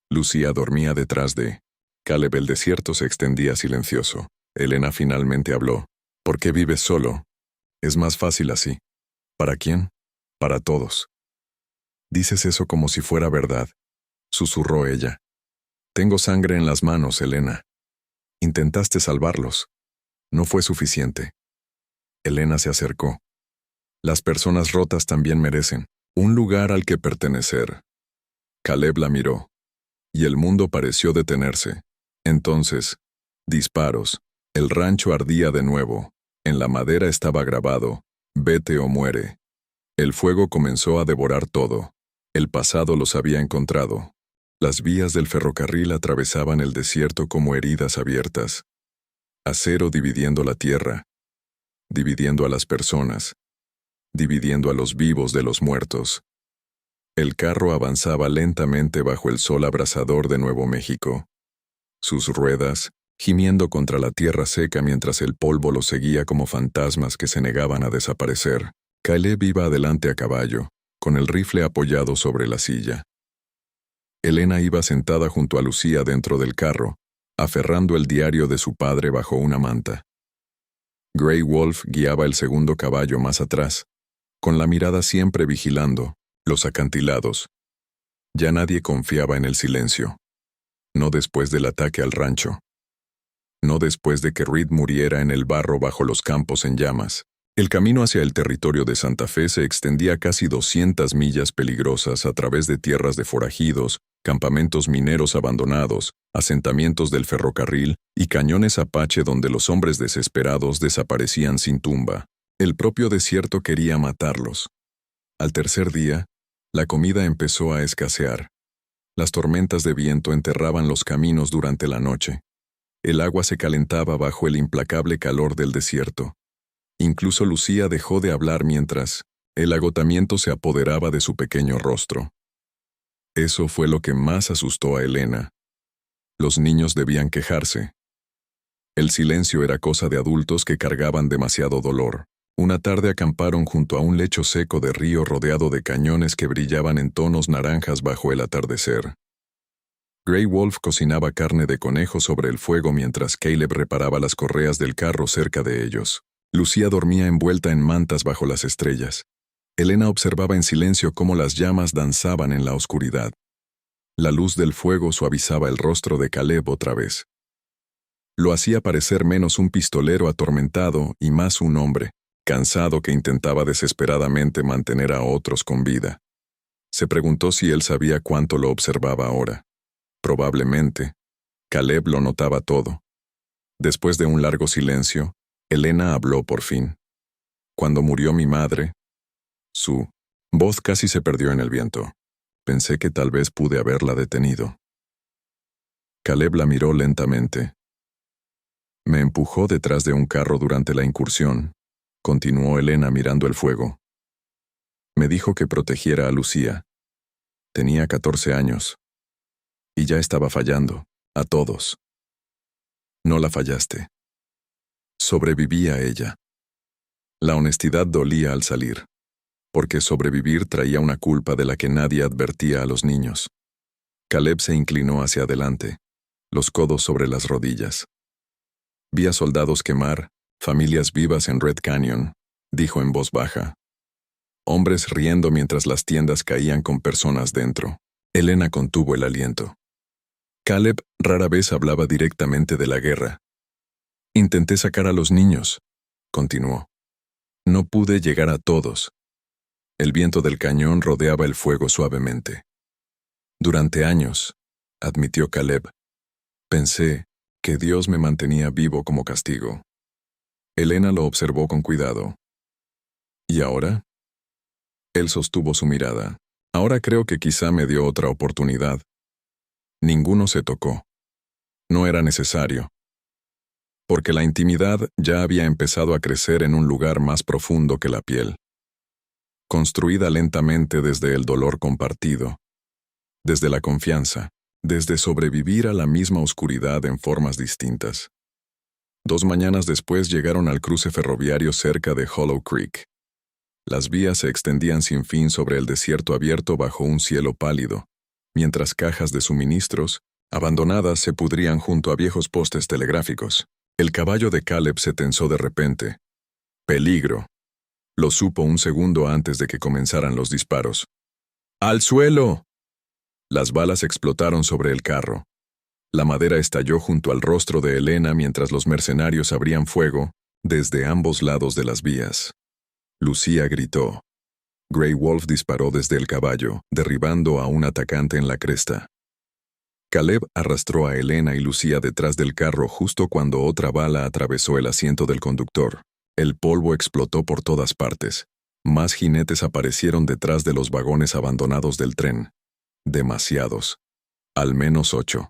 Lucía dormía detrás de Caleb. El desierto se extendía silencioso. Elena finalmente habló. ¿Por qué vives solo? Es más fácil así. ¿Para quién? Para todos. Dices eso como si fuera verdad, susurró ella. Tengo sangre en las manos, Elena. Intentaste salvarlos. No fue suficiente. Elena se acercó. Las personas rotas también merecen un lugar al que pertenecer. Caleb la miró, y el mundo pareció detenerse. Entonces, disparos. El rancho ardía de nuevo. En la madera estaba grabado, vete o muere. El fuego comenzó a devorar todo. El pasado los había encontrado. Las vías del ferrocarril atravesaban el desierto como heridas abiertas. Acero dividiendo la tierra, dividiendo a las personas, dividiendo a los vivos de los muertos. El carro avanzaba lentamente bajo el sol abrasador de Nuevo México. Sus ruedas, gimiendo contra la tierra seca mientras el polvo los seguía como fantasmas que se negaban a desaparecer. Caleb iba adelante a caballo, con el rifle apoyado sobre la silla. Elena iba sentada junto a Lucía dentro del carro, aferrando el diario de su padre bajo una manta. Grey Wolf guiaba el segundo caballo más atrás, con la mirada siempre vigilando los acantilados. Ya nadie confiaba en el silencio. No después del ataque al rancho. No después de que Reed muriera en el barro bajo los campos en llamas. El camino hacia el territorio de Santa Fe se extendía casi 200 millas peligrosas a través de tierras de forajidos, campamentos mineros abandonados, asentamientos del ferrocarril y cañones Apache donde los hombres desesperados desaparecían sin tumba. El propio desierto quería matarlos. Al tercer día, la comida empezó a escasear. Las tormentas de viento enterraban los caminos durante la noche. El agua se calentaba bajo el implacable calor del desierto. Incluso Lucía dejó de hablar mientras el agotamiento se apoderaba de su pequeño rostro. Eso fue lo que más asustó a Elena. Los niños debían quejarse. El silencio era cosa de adultos que cargaban demasiado dolor. Una tarde acamparon junto a un lecho seco de río rodeado de cañones que brillaban en tonos naranjas bajo el atardecer. Grey Wolf cocinaba carne de conejo sobre el fuego mientras Caleb reparaba las correas del carro cerca de ellos. Lucía dormía envuelta en mantas bajo las estrellas. Elena observaba en silencio cómo las llamas danzaban en la oscuridad. La luz del fuego suavizaba el rostro de Caleb otra vez. Lo hacía parecer menos un pistolero atormentado y más un hombre, cansado que intentaba desesperadamente mantener a otros con vida. Se preguntó si él sabía cuánto lo observaba ahora. Probablemente. Caleb lo notaba todo. Después de un largo silencio, Elena habló por fin. Cuando murió mi madre, su voz casi se perdió en el viento. Pensé que tal vez pude haberla detenido. Caleb la miró lentamente. Me empujó detrás de un carro durante la incursión, continuó Elena mirando el fuego. Me dijo que protegiera a Lucía. Tenía 14 años. Y ya estaba fallando, a todos. No la fallaste. Sobrevivía ella. La honestidad dolía al salir, porque sobrevivir traía una culpa de la que nadie advertía a los niños. Caleb se inclinó hacia adelante, los codos sobre las rodillas. Vi a soldados quemar, familias vivas en Red Canyon, dijo en voz baja. Hombres riendo mientras las tiendas caían con personas dentro. Elena contuvo el aliento. Caleb rara vez hablaba directamente de la guerra. Intenté sacar a los niños, continuó. No pude llegar a todos. El viento del cañón rodeaba el fuego suavemente. Durante años, admitió Caleb, pensé que Dios me mantenía vivo como castigo. Elena lo observó con cuidado. ¿Y ahora? Él sostuvo su mirada. Ahora creo que quizá me dio otra oportunidad. Ninguno se tocó. No era necesario. Porque la intimidad ya había empezado a crecer en un lugar más profundo que la piel. Construida lentamente desde el dolor compartido, desde la confianza, desde sobrevivir a la misma oscuridad en formas distintas. 2 mañanas después llegaron al cruce ferroviario cerca de Hollow Creek. Las vías se extendían sin fin sobre el desierto abierto bajo un cielo pálido, mientras cajas de suministros, abandonadas, se pudrían junto a viejos postes telegráficos. El caballo de Caleb se tensó de repente. ¡Peligro! Lo supo un segundo antes de que comenzaran los disparos. ¡Al suelo! Las balas explotaron sobre el carro. La madera estalló junto al rostro de Elena mientras los mercenarios abrían fuego desde ambos lados de las vías. Lucía gritó. Grey Wolf disparó desde el caballo, derribando a un atacante en la cresta. Caleb arrastró a Elena y Lucía detrás del carro justo cuando otra bala atravesó el asiento del conductor. El polvo explotó por todas partes. Más jinetes aparecieron detrás de los vagones abandonados del tren. Demasiados. Al menos 8.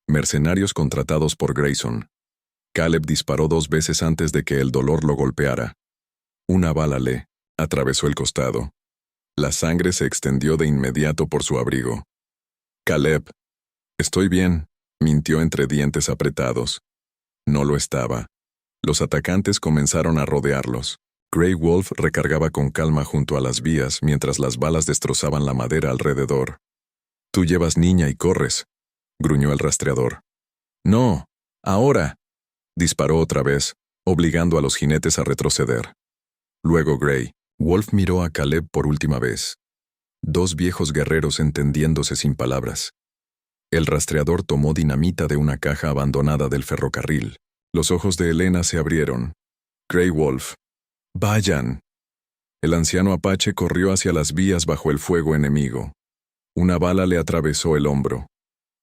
Mercenarios contratados por Grayson. Caleb disparó 2 veces antes de que el dolor lo golpeara. Una bala le atravesó el costado. La sangre se extendió de inmediato por su abrigo. Caleb. Estoy bien, mintió entre dientes apretados. No lo estaba. Los atacantes comenzaron a rodearlos. Grey Wolf recargaba con calma junto a las vías mientras las balas destrozaban la madera alrededor. Tú llevas niña y corres, gruñó el rastreador. No, ahora, disparó otra vez, obligando a los jinetes a retroceder. Luego Grey Wolf miró a Caleb por última vez. 2 viejos guerreros entendiéndose sin palabras. El rastreador tomó dinamita de una caja abandonada del ferrocarril. Los ojos de Elena se abrieron. Grey Wolf. ¡Vayan! El anciano apache corrió hacia las vías bajo el fuego enemigo. Una bala le atravesó el hombro.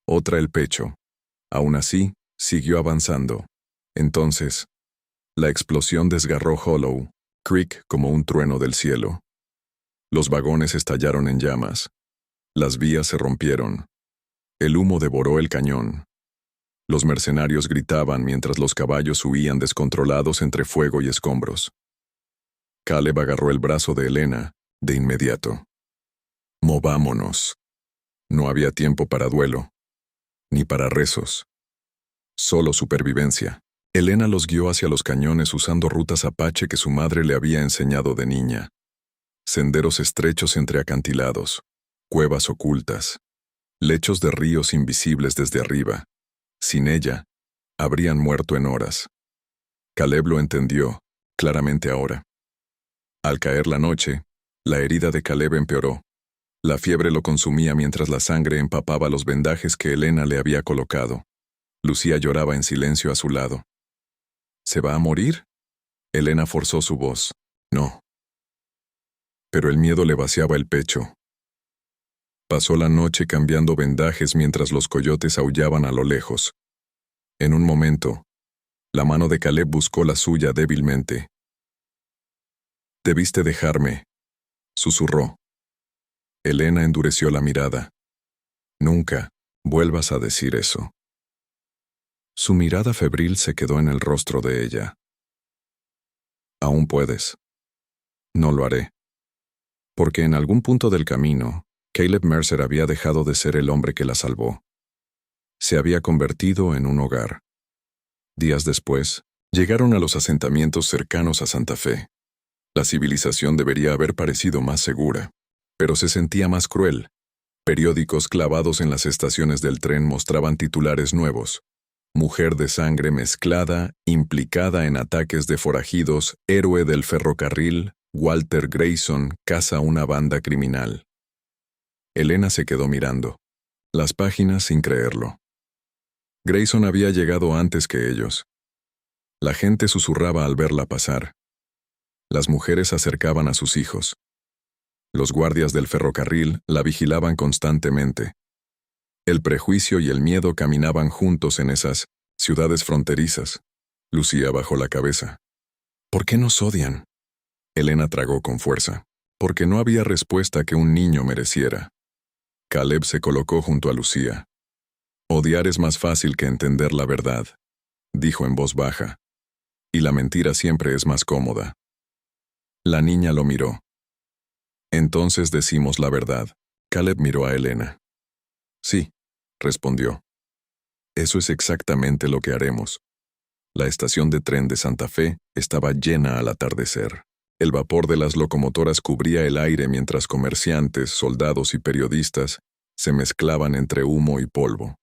Otra el pecho. Aún así, siguió avanzando. Entonces, la explosión desgarró Hollow Creek como un trueno del cielo. Los vagones estallaron en llamas. Las vías se rompieron. El humo devoró el cañón. Los mercenarios gritaban mientras los caballos huían descontrolados entre fuego y escombros. Caleb agarró el brazo de Elena, de inmediato. Movámonos. No había tiempo para duelo, ni para rezos. Solo supervivencia. Elena los guió hacia los cañones usando rutas apache que su madre le había enseñado de niña. Senderos estrechos entre acantilados, cuevas ocultas, lechos de ríos invisibles desde arriba. Sin ella, habrían muerto en horas. Caleb lo entendió, claramente ahora. Al caer la noche, la herida de Caleb empeoró. La fiebre lo consumía mientras la sangre empapaba los vendajes que Elena le había colocado. Lucía lloraba en silencio a su lado. ¿Se va a morir? Elena forzó su voz. No. Pero el miedo le vaciaba el pecho. Pasó la noche cambiando vendajes mientras los coyotes aullaban a lo lejos. En un momento, la mano de Caleb buscó la suya débilmente. «Debiste dejarme», susurró. Elena endureció la mirada. «Nunca vuelvas a decir eso». Su mirada febril se quedó en el rostro de ella. «Aún puedes». «No lo haré». Porque en algún punto del camino, Caleb Mercer había dejado de ser el hombre que la salvó. Se había convertido en un hogar. Días después, Llegaron a los asentamientos cercanos a Santa Fe. La civilización debería haber parecido más segura, pero se sentía más cruel. Periódicos clavados en las estaciones del tren mostraban titulares nuevos. Mujer de sangre mezclada, implicada en ataques de forajidos, héroe del ferrocarril, Walter Grayson caza una banda criminal. Elena se quedó mirando las páginas sin creerlo. Grayson había llegado antes que ellos. La gente susurraba al verla pasar. Las mujeres acercaban a sus hijos. Los guardias del ferrocarril la vigilaban constantemente. El prejuicio y el miedo caminaban juntos en esas ciudades fronterizas. Lucía bajó la cabeza. ¿Por qué nos odian? Elena tragó con fuerza. Porque no había respuesta que un niño mereciera. Caleb se colocó junto a Lucía. Odiar es más fácil que entender la verdad, dijo en voz baja. Y la mentira siempre es más cómoda. La niña lo miró. Entonces decimos la verdad. Caleb miró a Elena. Sí, respondió. Eso es exactamente lo que haremos. La estación de tren de Santa Fe estaba llena al atardecer. El vapor de las locomotoras cubría el aire mientras comerciantes, soldados y periodistas se mezclaban entre humo y polvo.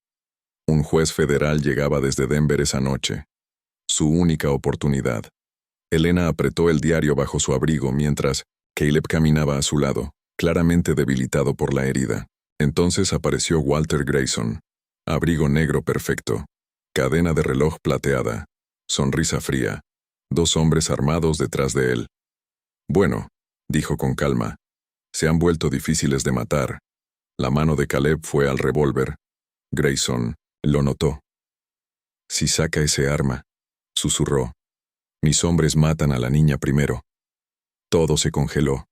Un juez federal llegaba desde Denver esa noche. Su única oportunidad. Elena apretó el diario bajo su abrigo mientras Caleb caminaba a su lado, claramente debilitado por la herida. Entonces apareció Walter Grayson. Abrigo negro perfecto. Cadena de reloj plateada. Sonrisa fría. 2 hombres armados detrás de él. Bueno, dijo con calma. Se han vuelto difíciles de matar. La mano de Caleb fue al revólver. Grayson lo notó. Si saca ese arma, susurró. Mis hombres matan a la niña primero. Todo se congeló.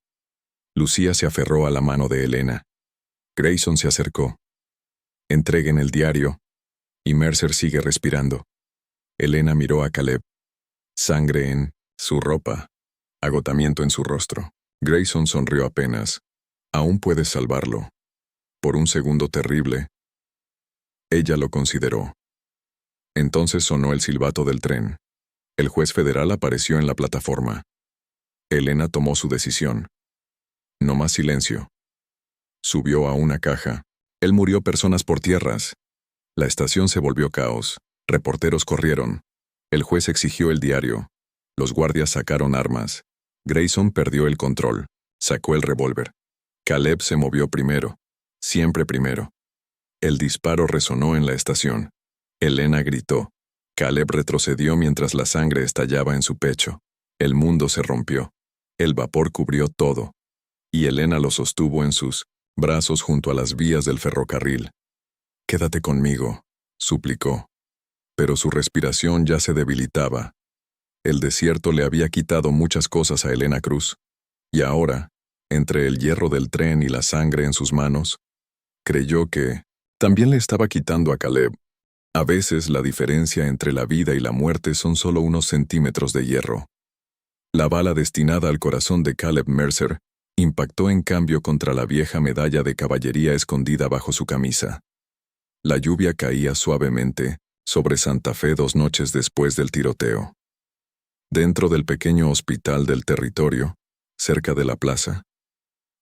Lucía se aferró a la mano de Elena. Grayson se acercó. Entreguen el diario. Y Mercer sigue respirando. Elena miró a Caleb. Sangre en su ropa. Agotamiento en su rostro. Grayson sonrió apenas. Aún puedes salvarlo. Por un segundo terrible. Ella lo consideró. Entonces sonó el silbato del tren. El juez federal apareció en la plataforma. Elena tomó su decisión. No más silencio. Subió a una caja. Él murió personas por tierras. La estación se volvió caos. Reporteros corrieron. El juez exigió el diario. Los guardias sacaron armas. Grayson perdió el control. Sacó el revólver. Caleb se movió primero. Siempre primero. El disparo resonó en la estación. Elena gritó. Caleb retrocedió mientras la sangre estallaba en su pecho. El mundo se rompió. El vapor cubrió todo. Y Elena lo sostuvo en sus brazos junto a las vías del ferrocarril. Quédate conmigo, suplicó. Pero su respiración ya se debilitaba. El desierto le había quitado muchas cosas a Elena Cruz. Y ahora, entre el hierro del tren y la sangre en sus manos, creyó que también le estaba quitando a Caleb. A veces la diferencia entre la vida y la muerte son solo unos centímetros de hierro. La bala destinada al corazón de Caleb Mercer impactó en cambio contra la vieja medalla de caballería escondida bajo su camisa. La lluvia caía suavemente sobre Santa Fe 2 noches después del tiroteo. Dentro del pequeño hospital del territorio, cerca de la plaza,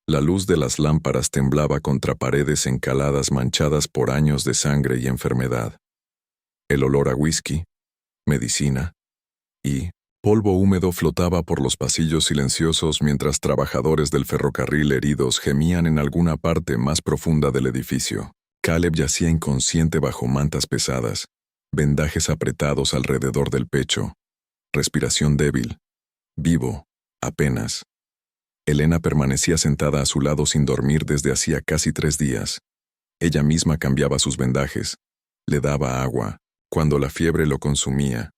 la luz de las lámparas temblaba contra paredes encaladas manchadas por años de sangre y enfermedad. El olor a whisky, medicina y polvo húmedo flotaba por los pasillos silenciosos mientras trabajadores del ferrocarril heridos gemían en alguna parte más profunda del edificio. Caleb yacía inconsciente bajo mantas pesadas, vendajes apretados alrededor del pecho, respiración débil, vivo, apenas. Elena permanecía sentada a su lado sin dormir desde hacía casi 3 días. Ella misma cambiaba sus vendajes, le daba agua, cuando la fiebre lo consumía.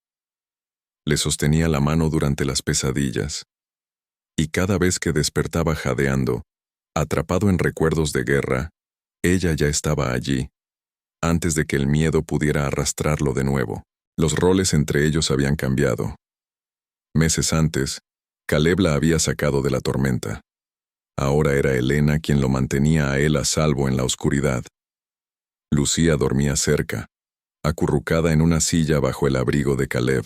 Le sostenía la mano durante las pesadillas. Y cada vez que despertaba jadeando, atrapado en recuerdos de guerra, ella ya estaba allí, antes de que el miedo pudiera arrastrarlo de nuevo. Los roles entre ellos habían cambiado. Meses antes, Caleb la había sacado de la tormenta. Ahora era Elena quien lo mantenía a él a salvo en la oscuridad. Lucía dormía cerca, acurrucada en una silla bajo el abrigo de Caleb.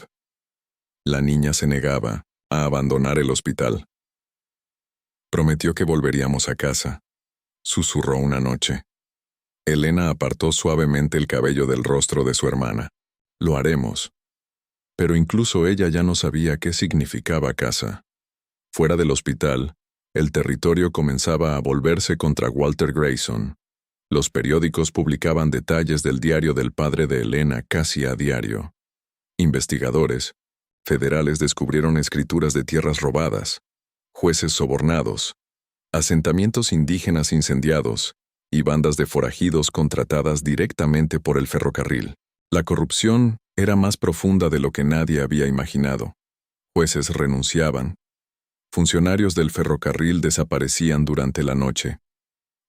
La niña se negaba a abandonar el hospital. Prometió que volveríamos a casa, susurró una noche. Elena apartó suavemente el cabello del rostro de su hermana. Lo haremos. Pero incluso ella ya no sabía qué significaba casa. Fuera del hospital, el territorio comenzaba a volverse contra Walter Grayson. Los periódicos publicaban detalles del diario del padre de Elena casi a diario. Investigadores federales descubrieron escrituras de tierras robadas, jueces sobornados, asentamientos indígenas incendiados y bandas de forajidos contratadas directamente por el ferrocarril. La corrupción era más profunda de lo que nadie había imaginado. Jueces renunciaban. Funcionarios del ferrocarril desaparecían durante la noche.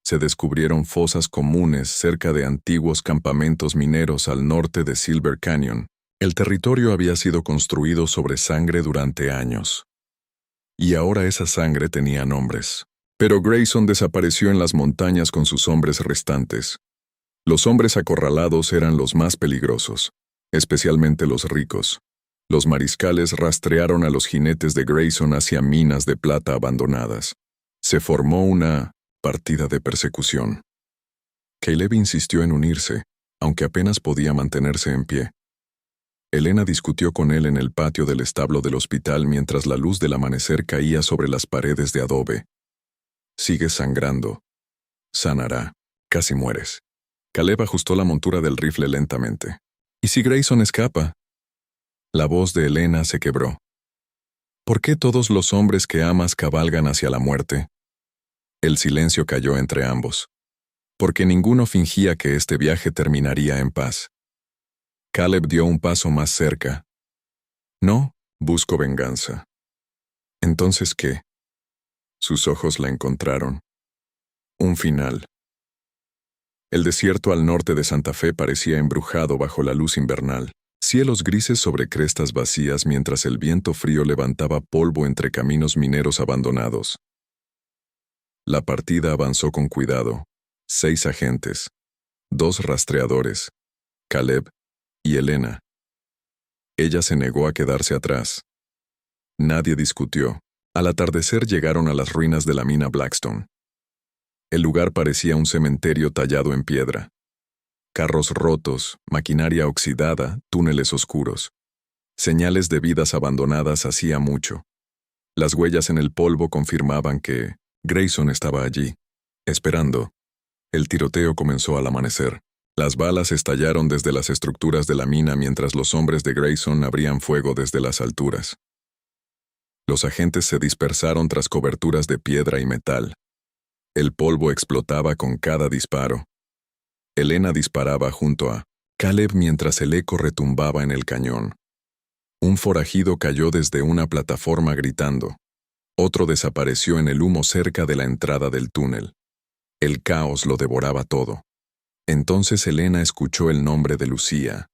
Se descubrieron fosas comunes cerca de antiguos campamentos mineros al norte de Silver Canyon. El territorio había sido construido sobre sangre durante años. Y ahora esa sangre tenía nombres. Pero Grayson desapareció en las montañas con sus hombres restantes. Los hombres acorralados eran los más peligrosos, especialmente los ricos. Los mariscales rastrearon a los jinetes de Grayson hacia minas de plata abandonadas. Se formó una partida de persecución. Caleb insistió en unirse, aunque apenas podía mantenerse en pie. Elena discutió con él en el patio del establo del hospital mientras la luz del amanecer caía sobre las paredes de adobe. Sigues sangrando. Sanará. Casi mueres. Caleb ajustó la montura del rifle lentamente. ¿Y si Grayson escapa? La voz de Elena se quebró. ¿Por qué todos los hombres que amas cabalgan hacia la muerte? El silencio cayó entre ambos. Porque ninguno fingía que este viaje terminaría en paz. Caleb dio un paso más cerca. No, busco venganza. ¿Entonces qué? Sus ojos la encontraron. Un final. El desierto al norte de Santa Fe parecía embrujado bajo la luz invernal. Cielos grises sobre crestas vacías mientras el viento frío levantaba polvo entre caminos mineros abandonados. La partida avanzó con cuidado. 6 agentes. 2 rastreadores. Caleb y Elena. Ella se negó a quedarse atrás. Nadie discutió. Al atardecer llegaron a las ruinas de la mina Blackstone. El lugar parecía un cementerio tallado en piedra. Carros rotos, maquinaria oxidada, túneles oscuros. Señales de vidas abandonadas hacía mucho. Las huellas en el polvo confirmaban que Grayson estaba allí, esperando. El tiroteo comenzó al amanecer. Las balas estallaron desde las estructuras de la mina mientras los hombres de Grayson abrían fuego desde las alturas. Los agentes se dispersaron tras coberturas de piedra y metal. El polvo explotaba con cada disparo. Elena disparaba junto a Caleb mientras el eco retumbaba en el cañón. Un forajido cayó desde una plataforma gritando. Otro desapareció en el humo cerca de la entrada del túnel. El caos lo devoraba todo. Entonces Elena escuchó el nombre de Lucía.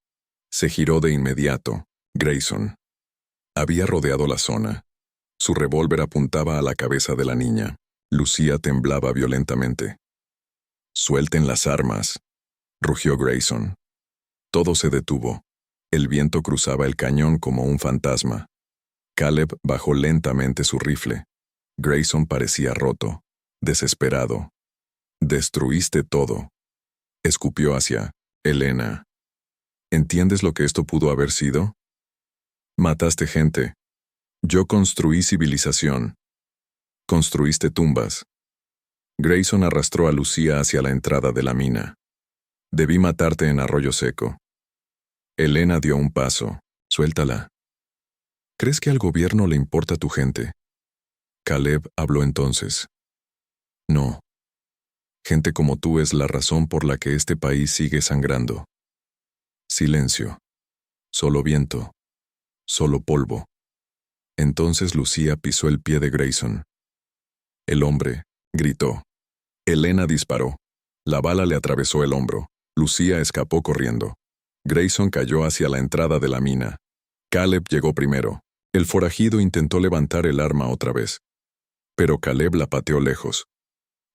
Se giró de inmediato. Grayson. Había rodeado la zona. Su revólver apuntaba a la cabeza de la niña. Lucía temblaba violentamente. «Suelten las armas», rugió Grayson. Todo se detuvo. El viento cruzaba el cañón como un fantasma. Caleb bajó lentamente su rifle. Grayson parecía roto, desesperado. «Destruiste todo», escupió hacia Elena. «¿Entiendes lo que esto pudo haber sido? Mataste gente. Yo construí civilización. Construiste tumbas». Grayson arrastró a Lucía hacia la entrada de la mina. «Debí matarte en Arroyo Seco». Elena dio un paso. «Suéltala». «¿Crees que al gobierno le importa tu gente?» Caleb habló entonces. «No. Gente como tú es la razón por la que este país sigue sangrando». Silencio. Solo viento. Solo polvo. Entonces Lucía pisó el pie de Grayson. «El hombre», gritó. Elena disparó. La bala le atravesó el hombro. Lucía escapó corriendo. Grayson cayó hacia la entrada de la mina. Caleb llegó primero. El forajido intentó levantar el arma otra vez. Pero Caleb la pateó lejos.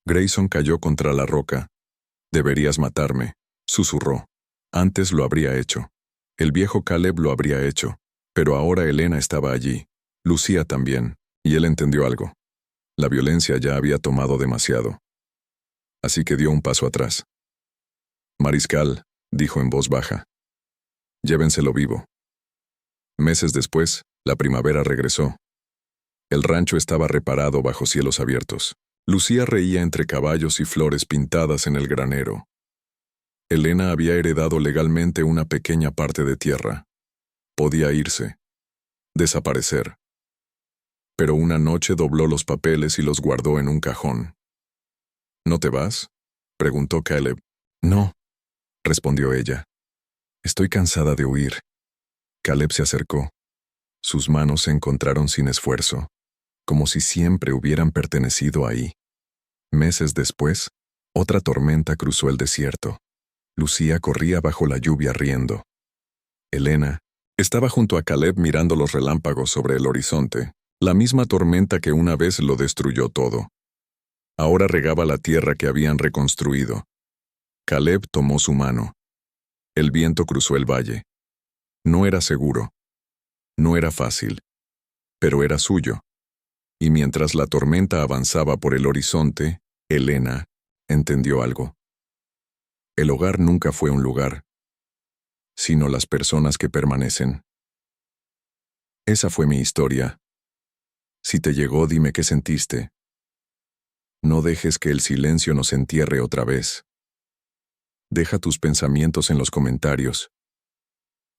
Grayson cayó contra la roca. «Deberías matarme», susurró. Antes lo habría hecho. El viejo Caleb lo habría hecho. Pero ahora Elena estaba allí, Lucía también, y él entendió algo. La violencia ya había tomado demasiado. Así que dio un paso atrás. Mariscal, dijo en voz baja. Llévenselo vivo. Meses después, la primavera regresó. El rancho estaba reparado bajo cielos abiertos. Lucía reía entre caballos y flores pintadas en el granero. Elena había heredado legalmente una pequeña parte de tierra. Podía irse. Desaparecer. Pero una noche dobló los papeles y los guardó en un cajón. ¿No te vas?, preguntó Caleb. No, respondió ella. Estoy cansada de huir. Caleb se acercó. Sus manos se encontraron sin esfuerzo, como si siempre hubieran pertenecido ahí. Meses después, otra tormenta cruzó el desierto. Lucía corría bajo la lluvia riendo. Elena estaba junto a Caleb mirando los relámpagos sobre el horizonte, la misma tormenta que una vez lo destruyó todo. Ahora regaba la tierra que habían reconstruido. Caleb tomó su mano. El viento cruzó el valle. No era seguro. No era fácil. Pero era suyo. Y mientras la tormenta avanzaba por el horizonte, Elena entendió algo. El hogar nunca fue un lugar, sino las personas que permanecen. Esa fue mi historia. Si te llegó, dime qué sentiste. No dejes que el silencio nos entierre otra vez. Deja tus pensamientos en los comentarios.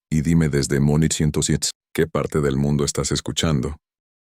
Y dime desde Monit 107 qué parte del mundo estás escuchando.